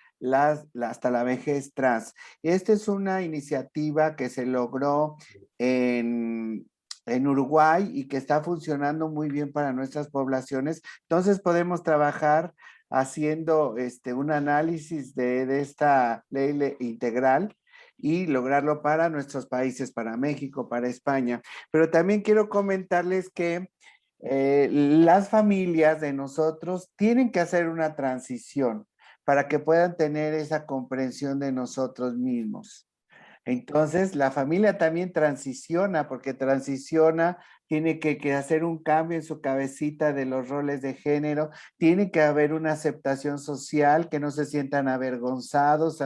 hasta la vejez trans. Esta es una iniciativa que se logró en Uruguay y que está funcionando muy bien para nuestras poblaciones. Entonces podemos trabajar haciendo un análisis de esta ley integral y lograrlo para nuestros países, para México, para España. Pero también quiero comentarles que las familias de nosotros tienen que hacer una transición para que puedan tener esa comprensión de nosotros mismos. Entonces, la familia también transiciona, porque transiciona, tiene que hacer un cambio en su cabecita de los roles de género, tiene que haber una aceptación social, que no se sientan avergonzados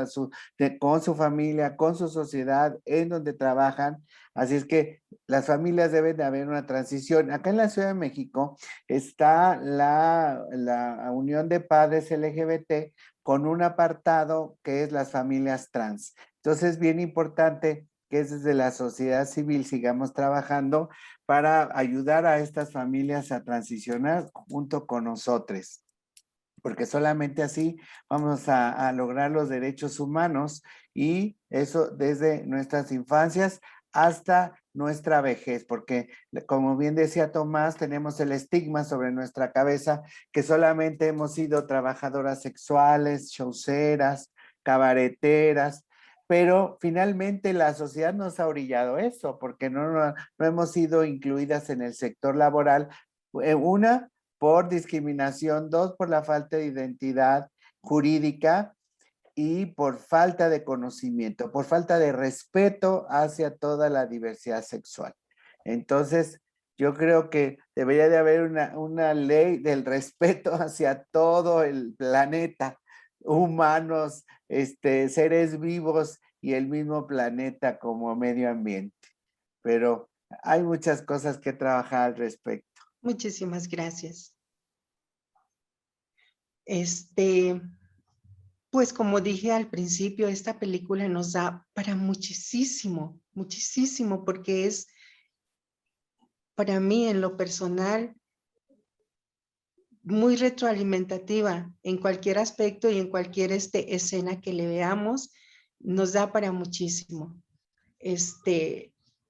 con su familia, con su sociedad, en donde trabajan. Así es que las familias deben de haber una transición. Acá en la Ciudad de México está la Unión de Padres LGBT con un apartado que es las familias trans. Entonces, es bien importante que desde la sociedad civil sigamos trabajando para ayudar a estas familias a transicionar junto con nosotros, porque solamente así vamos a lograr los derechos humanos y eso desde nuestras infancias hasta nuestra vejez, porque como bien decía Tomás, tenemos el estigma sobre nuestra cabeza que solamente hemos sido trabajadoras sexuales, showceras, cabareteras, pero finalmente la sociedad nos ha orillado eso, porque no hemos sido incluidas en el sector laboral Una, por discriminación; dos, por la falta de identidad jurídica; y por falta de conocimiento, por falta de respeto hacia toda la diversidad sexual. Entonces, yo creo que debería de haber una ley del respeto hacia todo el planeta, humanos, seres vivos y el mismo planeta como medio ambiente. Pero hay muchas cosas que trabajar al respecto. Muchísimas gracias. Pues como dije al principio, esta película nos da para muchísimo, muchísimo, porque es, para mí en lo personal, muy retroalimentativa en cualquier aspecto y en cualquier escena que le veamos, nos da para muchísimo.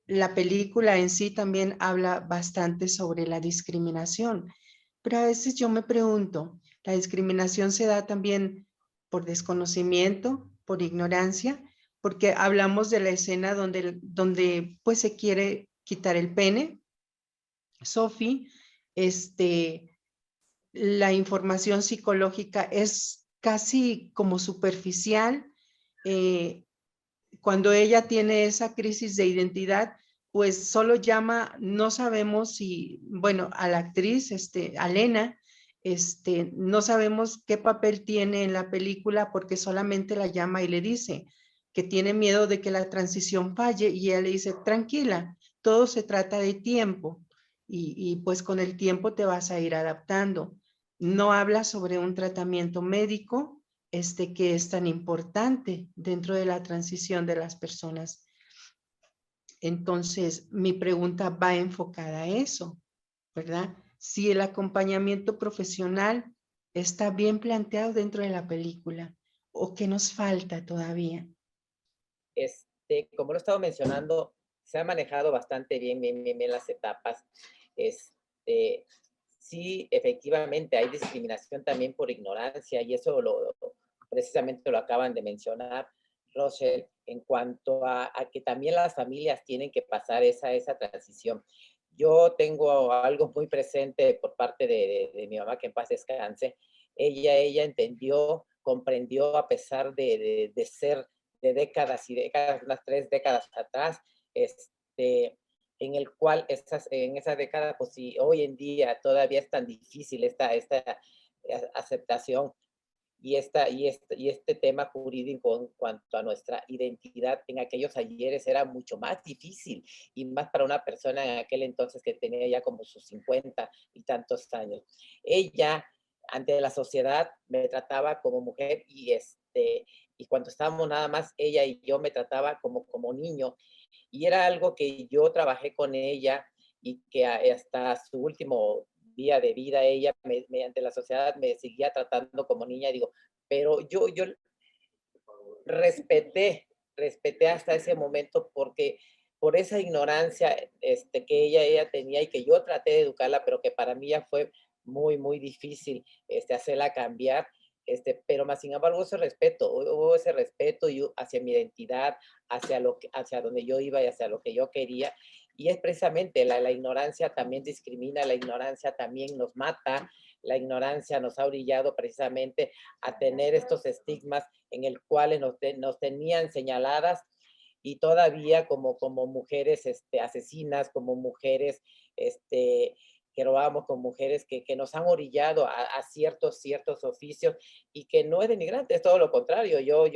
La película en sí también habla bastante sobre la discriminación, pero a veces yo me pregunto, ¿la discriminación se da también por desconocimiento, por ignorancia? Porque hablamos de la escena donde pues se quiere quitar el pene. Sophie, la información psicológica es casi como superficial. Cuando ella tiene esa crisis de identidad, pues solo llama, no sabemos si, bueno, a la actriz, a Lena, no sabemos qué papel tiene en la película porque solamente la llama y le dice que tiene miedo de que la transición falle y ella le dice, tranquila, todo se trata de tiempo y pues con el tiempo te vas a ir adaptando. No habla sobre un tratamiento médico, que es tan importante dentro de la transición de las personas. Entonces, mi pregunta va enfocada a eso, ¿verdad? Si el acompañamiento profesional está bien planteado dentro de la película o qué nos falta todavía. Como lo he estado mencionando, se ha manejado bastante bien las etapas. Sí, efectivamente, hay discriminación también por ignorancia y eso precisamente lo acaban de mencionar, Rochelle, en cuanto a que también las familias tienen que pasar esa transición. Yo tengo algo muy presente por parte de mi mamá, que en paz descanse. Ella entendió, comprendió, a pesar de ser de décadas y décadas, unas 3 décadas atrás, en el cual en esa década, pues sí, hoy en día todavía es tan difícil esta aceptación y este tema jurídico en cuanto a nuestra identidad en aquellos ayeres era mucho más difícil, y más para una persona en aquel entonces que tenía ya como sus 50 y tantos años. Ella, ante la sociedad, me trataba como mujer y cuando estábamos nada más ella y yo, me trataba como niño, y era algo que yo trabajé con ella y que hasta su último día de vida, ella mediante la sociedad me seguía tratando como niña. Digo, pero yo respeté hasta ese momento, porque por esa ignorancia que ella tenía y que yo traté de educarla, pero que para mí ya fue muy, muy difícil hacerla cambiar. Pero más sin embargo hubo ese respeto hacia mi identidad, hacia donde yo iba y hacia lo que yo quería. Y es precisamente la ignorancia también discrimina, la ignorancia también nos mata, la ignorancia nos ha orillado precisamente a tener estos estigmas en el cual nos tenían señaladas, y todavía como mujeres asesinas, como mujeres que robamos, con mujeres que nos han orillado a ciertos oficios, y que no es denigrante, es todo lo contrario. Yo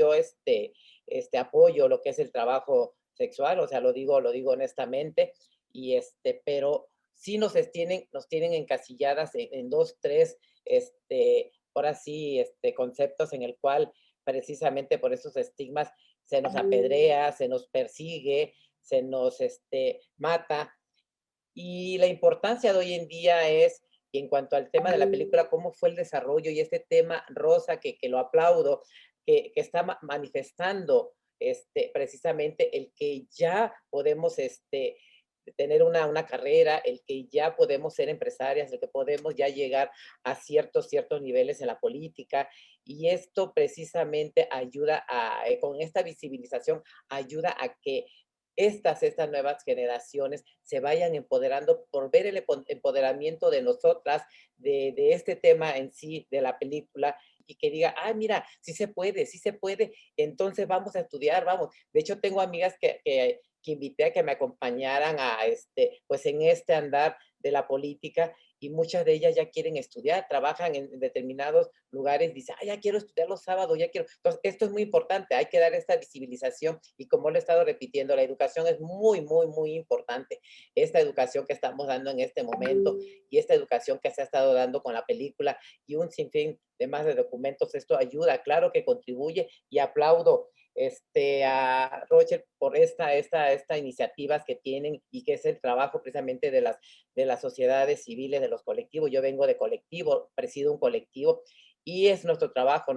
apoyo lo que es el trabajo sexual, o sea, lo digo honestamente, pero sí nos tienen encasilladas en 2, 3, ahora sí, conceptos en el cual precisamente por esos estigmas se nos apedrea, se nos persigue, se nos mata. Y la importancia de hoy en día es, y en cuanto al tema de la película, cómo fue el desarrollo y este tema rosa, que lo aplaudo, que está manifestando precisamente el que ya podemos tener una carrera, el que ya podemos ser empresarias, el que podemos ya llegar a ciertos niveles en la política. Y esto precisamente ayuda con esta visibilización, ayuda a que estas nuevas generaciones se vayan empoderando por ver el empoderamiento de nosotras, de este tema en sí, de la película, y que diga, ah, mira, sí se puede, entonces vamos a estudiar, vamos. De hecho, tengo amigas que invité a que me acompañaran a pues en este andar de la política, y muchas de ellas ya quieren estudiar, trabajan en determinados lugares, dicen, ah, ya quiero estudiar los sábados, ya quiero. Entonces, esto es muy importante, hay que dar esta visibilización, y como lo he estado repitiendo, la educación es muy, muy, muy importante. Esta educación que estamos dando en este momento, y esta educación que se ha estado dando con la película, y un sinfín de más de documentos, esto ayuda, claro que contribuye, y aplaudo a Roger por esta iniciativas que tienen, y que es el trabajo precisamente de las sociedades civiles, de los colectivos. Yo vengo de colectivo, presido un colectivo, y es nuestro trabajo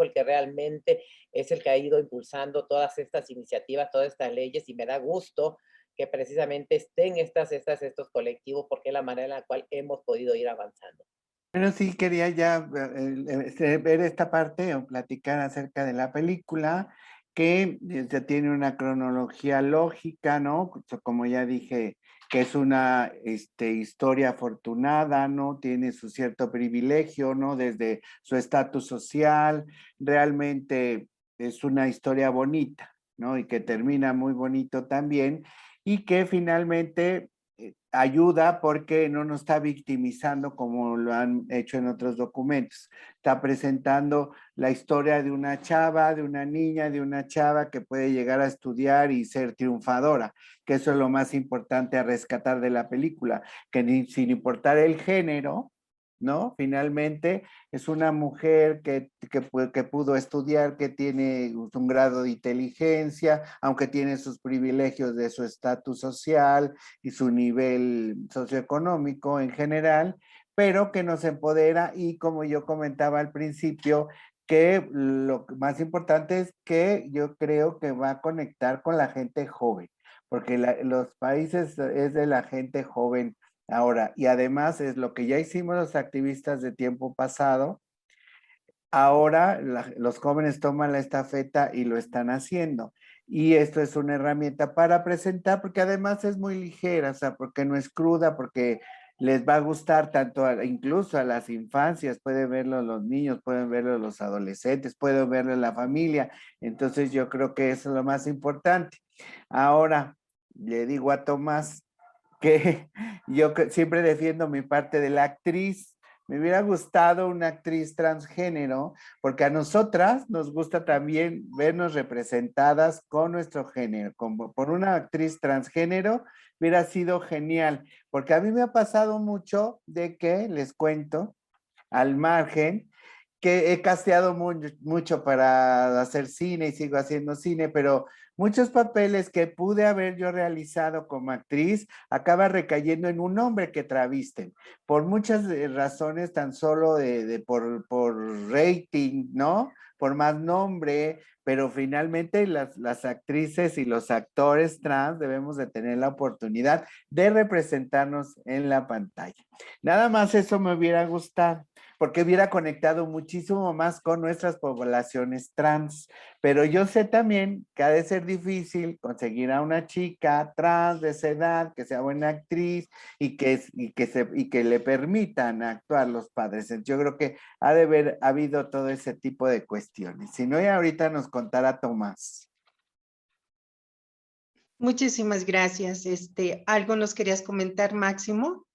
el que realmente es el que ha ido impulsando todas estas iniciativas, todas estas leyes, y me da gusto que precisamente estén estos colectivos, porque es la manera en la cual hemos podido ir avanzando. Pero sí quería ya ver esta parte o platicar acerca de la película, que ya tiene una cronología lógica, ¿no? Como ya dije, que es una historia afortunada, ¿no? Tiene su cierto privilegio, ¿no? Desde su estatus social, realmente es una historia bonita, ¿no? Y que termina muy bonito también, y que finalmente ayuda porque no nos está victimizando como lo han hecho en otros documentos. Está presentando la historia de una chava, de una niña, de una chava que puede llegar a estudiar y ser triunfadora, que eso es lo más importante a rescatar de la película, que sin importar el género, ¿no? Finalmente es una mujer que pudo estudiar, que tiene un grado de inteligencia, aunque tiene sus privilegios de su estatus social y su nivel socioeconómico en general, pero que nos empodera, y como yo comentaba al principio, que lo más importante es que yo creo que va a conectar con la gente joven, porque los países es de la gente joven ahora, y además es lo que ya hicimos los activistas de tiempo pasado. Ahora los jóvenes toman la estafeta y lo están haciendo. Y esto es una herramienta para presentar, porque además es muy ligera, o sea, porque no es cruda, porque les va a gustar tanto incluso a las infancias, pueden verlo los niños, pueden verlo los adolescentes, pueden verlo la familia. Entonces yo creo que eso es lo más importante. Ahora, le digo a Tomás que yo siempre defiendo mi parte de la actriz. Me hubiera gustado una actriz transgénero, porque a nosotras nos gusta también vernos representadas con nuestro género. Por una actriz transgénero hubiera sido genial, porque a mí me ha pasado mucho de que, les cuento, al margen, que he casteado mucho para hacer cine y sigo haciendo cine, pero muchos papeles que pude haber yo realizado como actriz acaba recayendo en un hombre que travisten, por muchas razones, tan solo por rating, ¿no? Por más nombre, pero finalmente las actrices y los actores trans debemos de tener la oportunidad de representarnos en la pantalla. Nada más eso me hubiera gustado, porque hubiera conectado muchísimo más con nuestras poblaciones trans. Pero yo sé también que ha de ser difícil conseguir a una chica trans de esa edad, que sea buena actriz y que le permitan actuar los padres. Yo creo que ha de haber habido todo ese tipo de cuestiones. Si no, ya ahorita nos contará Tomás. Muchísimas gracias. ¿Algo nos querías comentar, Máximo?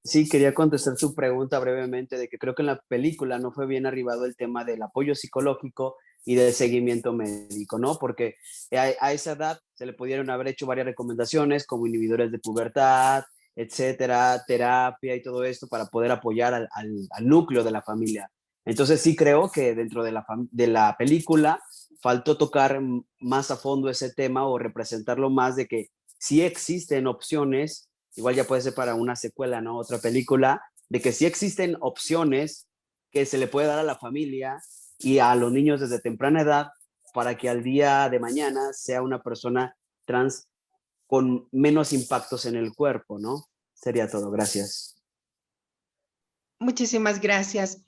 Sí, quería contestar su pregunta brevemente de que creo que en la película no fue bien arribado el tema del apoyo psicológico y del seguimiento médico, ¿no? Porque a esa edad se le pudieron haber hecho varias recomendaciones como inhibidores de pubertad, etcétera, terapia y todo esto para poder apoyar al núcleo de la familia. Entonces sí creo que dentro de la película faltó tocar más a fondo ese tema o representarlo más, de que sí existen opciones. Igual ya puede ser para una secuela, ¿no? Otra película, de que sí existen opciones que se le puede dar a la familia y a los niños desde temprana edad, para que al día de mañana sea una persona trans con menos impactos en el cuerpo, ¿no? Sería todo. Gracias. Muchísimas gracias.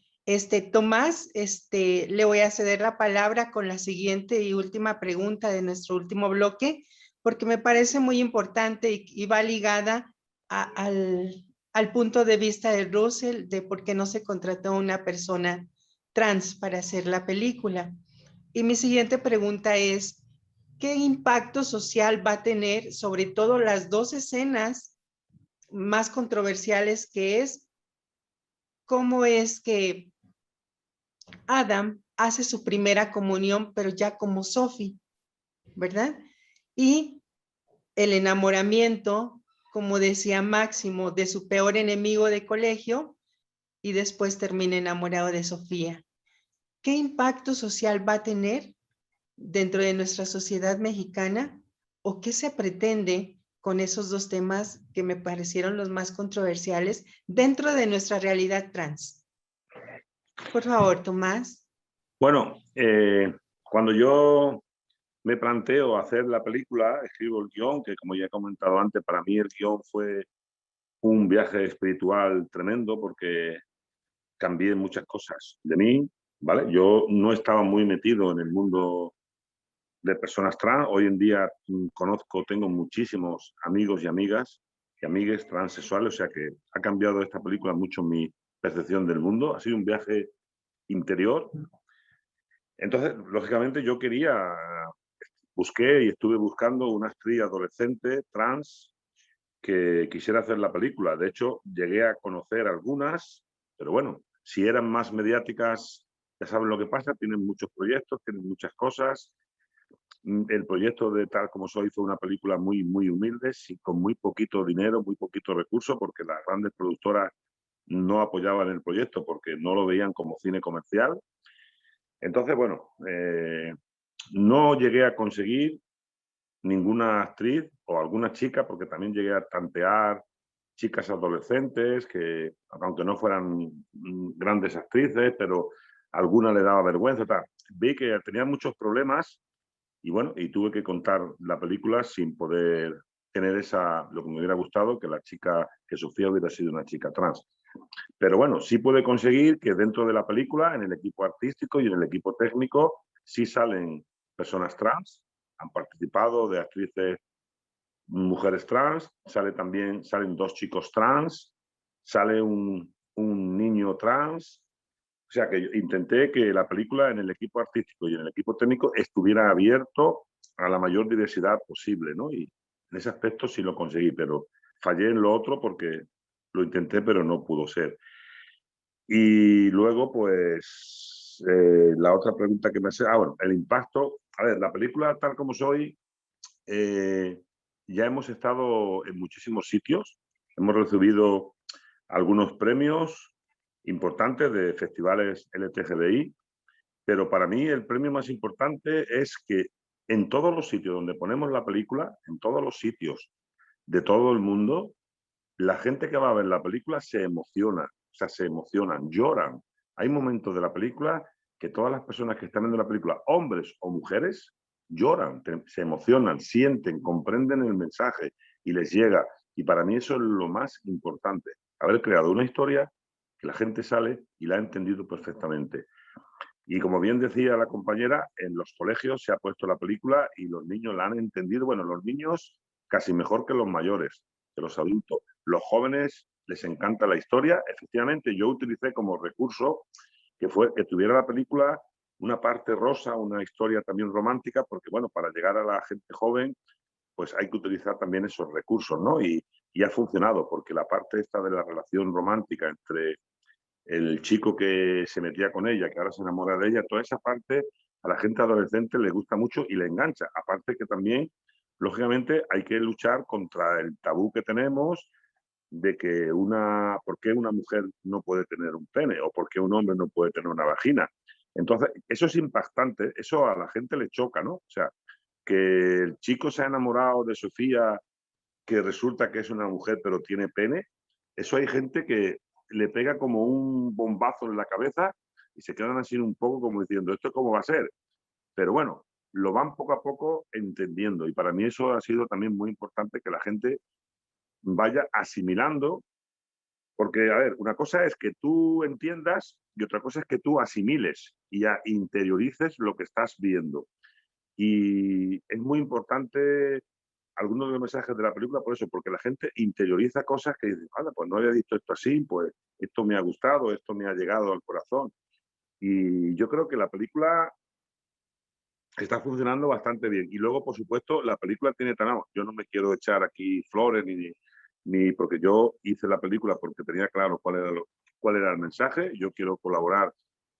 Tomás, le voy a ceder la palabra con la siguiente y última pregunta de nuestro último bloque, porque me parece muy importante y va ligada al punto de vista de Russell de por qué no se contrató una persona trans para hacer la película. Y mi siguiente pregunta es, ¿qué impacto social va a tener sobre todo las dos escenas más controversiales, que es cómo es que Adam hace su primera comunión, pero ya como Sophie, ¿verdad? Y el enamoramiento, como decía Máximo, de su peor enemigo de colegio, y después termina enamorado de Sofía. ¿Qué impacto social va a tener dentro de nuestra sociedad mexicana? ¿O qué se pretende con esos dos temas que me parecieron los más controversiales dentro de nuestra realidad trans? Por favor, Tomás. Bueno, cuando yo me planteo hacer la película, escribo el guión, que como ya he comentado antes, para mí el guión fue un viaje espiritual tremendo porque cambié muchas cosas de mí, ¿vale? Yo no estaba muy metido en el mundo de personas trans. Hoy en día tengo muchísimos amigos y amigas y amigues transexuales, o sea que ha cambiado esta película mucho mi percepción del mundo. Ha sido un viaje interior. Entonces, lógicamente, busqué y estuve buscando una actriz adolescente trans que quisiera hacer la película. De hecho, llegué a conocer algunas, pero bueno, si eran más mediáticas, ya saben lo que pasa, tienen muchos proyectos, tienen muchas cosas. El proyecto de Tal Como Soy fue una película muy, muy humilde, con muy poquito dinero, muy poquito recurso, porque las grandes productoras no apoyaban el proyecto porque no lo veían como cine comercial. Entonces, bueno, no llegué a conseguir ninguna actriz o alguna chica, porque también llegué a tantear chicas adolescentes que, aunque no fueran grandes actrices, pero alguna le daba vergüenza. Tal. Vi que tenía muchos problemas y bueno, y tuve que contar la película sin poder tener lo que me hubiera gustado, que la chica que Sofía hubiera sido una chica trans. Pero bueno, sí pude conseguir que dentro de la película, en el equipo artístico y en el equipo técnico, sí salen personas trans, han participado de actrices mujeres trans, salen dos chicos trans, sale un niño trans. O sea que yo intenté que la película en el equipo artístico y en el equipo técnico estuviera abierto a la mayor diversidad posible, ¿no? Y en ese aspecto sí lo conseguí, pero fallé en lo otro porque lo intenté, pero no pudo ser. Y luego, pues, la otra pregunta que me hace, bueno, el impacto. A ver, la película Tal Como Soy, ya hemos estado en muchísimos sitios, hemos recibido algunos premios importantes de festivales LGTBI, pero para mí el premio más importante es que en todos los sitios donde ponemos la película, en todos los sitios de todo el mundo, la gente que va a ver la película se emociona, o sea, se emocionan, lloran. Hay momentos de la película que todas las personas que están viendo la película, hombres o mujeres, lloran, se emocionan, sienten, comprenden el mensaje y les llega. Y para mí eso es lo más importante, haber creado una historia que la gente sale y la ha entendido perfectamente. Y como bien decía la compañera, en los colegios se ha puesto la película y los niños la han entendido. Bueno, los niños casi mejor que los mayores, que los adultos. Los jóvenes les encanta la historia. Efectivamente, yo utilicé como recurso que tuviera la película una parte rosa, una historia también romántica, porque bueno, para llegar a la gente joven, pues hay que utilizar también esos recursos, ¿no? Y ha funcionado, porque la parte esta de la relación romántica entre el chico que se metía con ella, que ahora se enamora de ella, toda esa parte a la gente adolescente le gusta mucho y le engancha. Aparte que también, lógicamente, hay que luchar contra el tabú que tenemos de que ¿por qué una mujer no puede tener un pene? ¿O por qué un hombre no puede tener una vagina? Entonces, eso es impactante, eso a la gente le choca, ¿no? O sea, que el chico se ha enamorado de Sofía, que resulta que es una mujer pero tiene pene, eso hay gente que le pega como un bombazo en la cabeza y se quedan así un poco como diciendo, ¿esto cómo va a ser? Pero bueno, lo van poco a poco entendiendo y para mí eso ha sido también muy importante, que la gente vaya asimilando, porque, a ver, una cosa es que tú entiendas y otra cosa es que tú asimiles y ya interiorices lo que estás viendo. Y es muy importante algunos de los mensajes de la película por eso, porque la gente interioriza cosas que dice, "Anda, pues no había visto esto así, pues esto me ha gustado, esto me ha llegado al corazón". Y yo creo que la película está funcionando bastante bien. Y luego, por supuesto, la película tiene trama. Yo no me quiero echar aquí flores ni porque yo hice la película porque tenía claro cuál era el mensaje. Yo quiero colaborar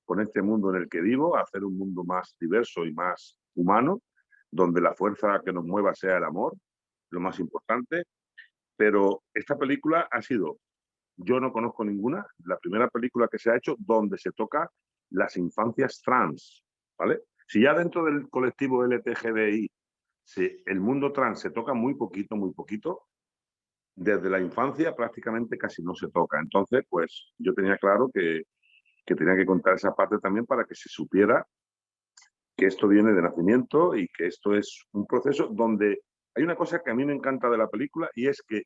con este mundo en el que vivo, hacer un mundo más diverso y más humano, donde la fuerza que nos mueva sea el amor, lo más importante. Pero esta película ha sido, yo no conozco ninguna, la primera película que se ha hecho donde se toca las infancias trans, ¿vale? Si ya dentro del colectivo LGTBI el mundo trans se toca muy poquito, desde la infancia prácticamente casi no se toca. Entonces, pues yo tenía claro que tenía que contar esa parte también para que se supiera que esto viene de nacimiento y que esto es un proceso donde hay una cosa que a mí me encanta de la película y es que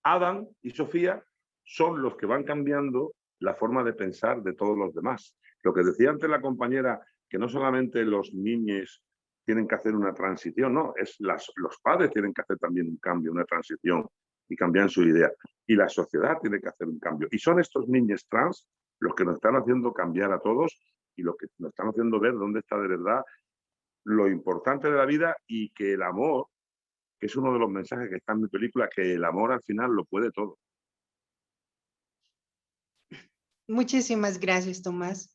Adam y Sofía son los que van cambiando la forma de pensar de todos los demás. Lo que decía antes la compañera, que no solamente los niños tienen que hacer una transición, no, los padres tienen que hacer también un cambio, una transición y cambiar su idea. Y la sociedad tiene que hacer un cambio. Y son estos niños trans los que nos están haciendo cambiar a todos y los que nos están haciendo ver dónde está de verdad lo importante de la vida y que el amor, que es uno de los mensajes que está en mi película, que el amor al final lo puede todo. Muchísimas gracias, Tomás.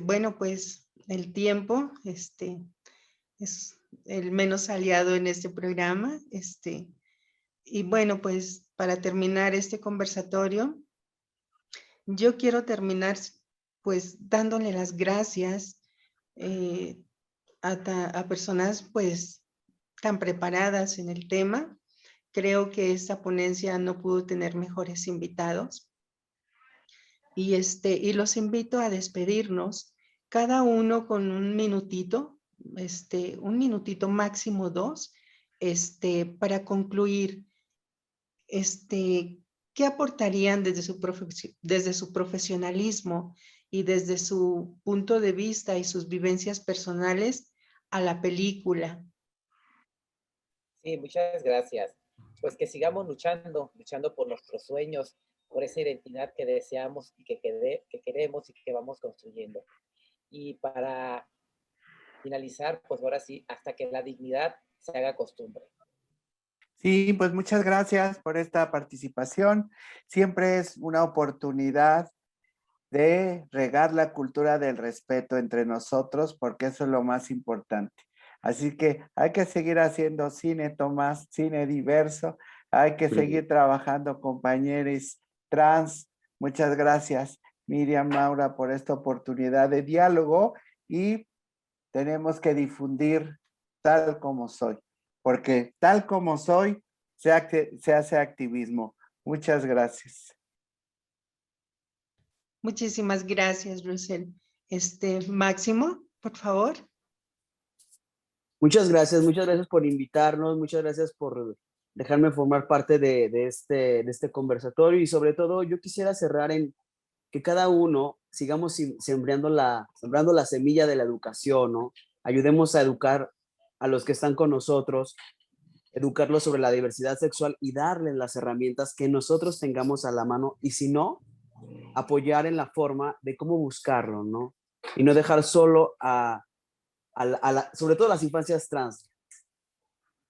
Bueno, pues el tiempo es el menos aliado en este programa. Y bueno, pues para terminar este conversatorio, yo quiero terminar pues dándole las gracias a personas pues tan preparadas en el tema. Creo que esta ponencia no pudo tener mejores invitados. Y los invito a despedirnos, cada uno con un minutito máximo 2, para concluir, ¿qué aportarían desde su profesionalismo y desde su punto de vista y sus vivencias personales a la película? Sí, muchas gracias. Pues que sigamos luchando por nuestros sueños, por esa identidad que deseamos y que queremos y que vamos construyendo. Y para finalizar, pues ahora sí, hasta que la dignidad se haga costumbre. Sí, pues muchas gracias por esta participación. Siempre es una oportunidad de regar la cultura del respeto entre nosotros, porque eso es lo más importante. Así que hay que seguir haciendo cine, Tomás, cine diverso. Hay que seguir trabajando, compañeros trans. Muchas gracias, Miriam, Maura, por esta oportunidad de diálogo y tenemos que difundir tal como soy, porque tal como soy se hace activismo. Muchas gracias. Muchísimas gracias, Rosel. Máximo, por favor. Muchas gracias por invitarnos, muchas gracias por dejarme formar parte de este conversatorio y sobre todo yo quisiera cerrar en que cada uno sigamos sembrando la semilla de la educación, ¿no? Ayudemos a educar a los que están con nosotros, educarlos sobre la diversidad sexual y darles las herramientas que nosotros tengamos a la mano y si no, apoyar en la forma de cómo buscarlo, ¿no? Y no dejar solo sobre todo las infancias trans.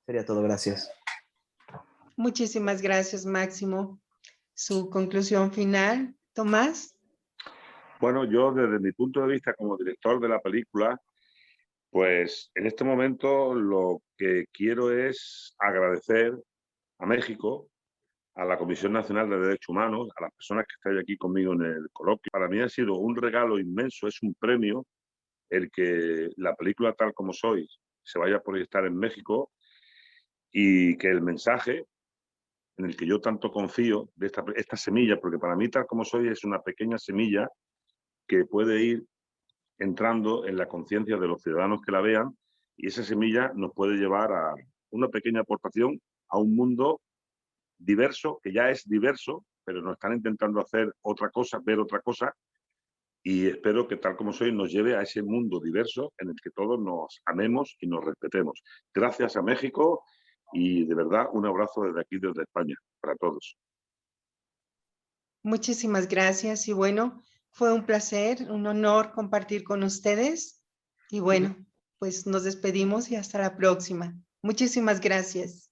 Sería todo, gracias. Muchísimas gracias, Máximo. Su conclusión final, Tomás. Bueno, yo desde mi punto de vista como director de la película, pues en este momento lo que quiero es agradecer a México, a la Comisión Nacional de Derechos Humanos, a las personas que estáis aquí conmigo en el coloquio. Para mí ha sido un regalo inmenso, es un premio el que la película Tal como soy se vaya a proyectar en México y que el mensaje en el que yo tanto confío de esta semilla, porque para mí Tal como soy es una pequeña semilla que puede ir entrando en la conciencia de los ciudadanos que la vean y esa semilla nos puede llevar a una pequeña aportación a un mundo diverso, que ya es diverso, pero nos están intentando hacer otra cosa, ver otra cosa, y espero que Tal como soy nos lleve a ese mundo diverso en el que todos nos amemos y nos respetemos. Gracias a México Y de verdad, un abrazo desde aquí, desde España, para todos. Muchísimas gracias y bueno, fue un placer, un honor compartir con ustedes y bueno, pues nos despedimos y hasta la próxima. Muchísimas gracias.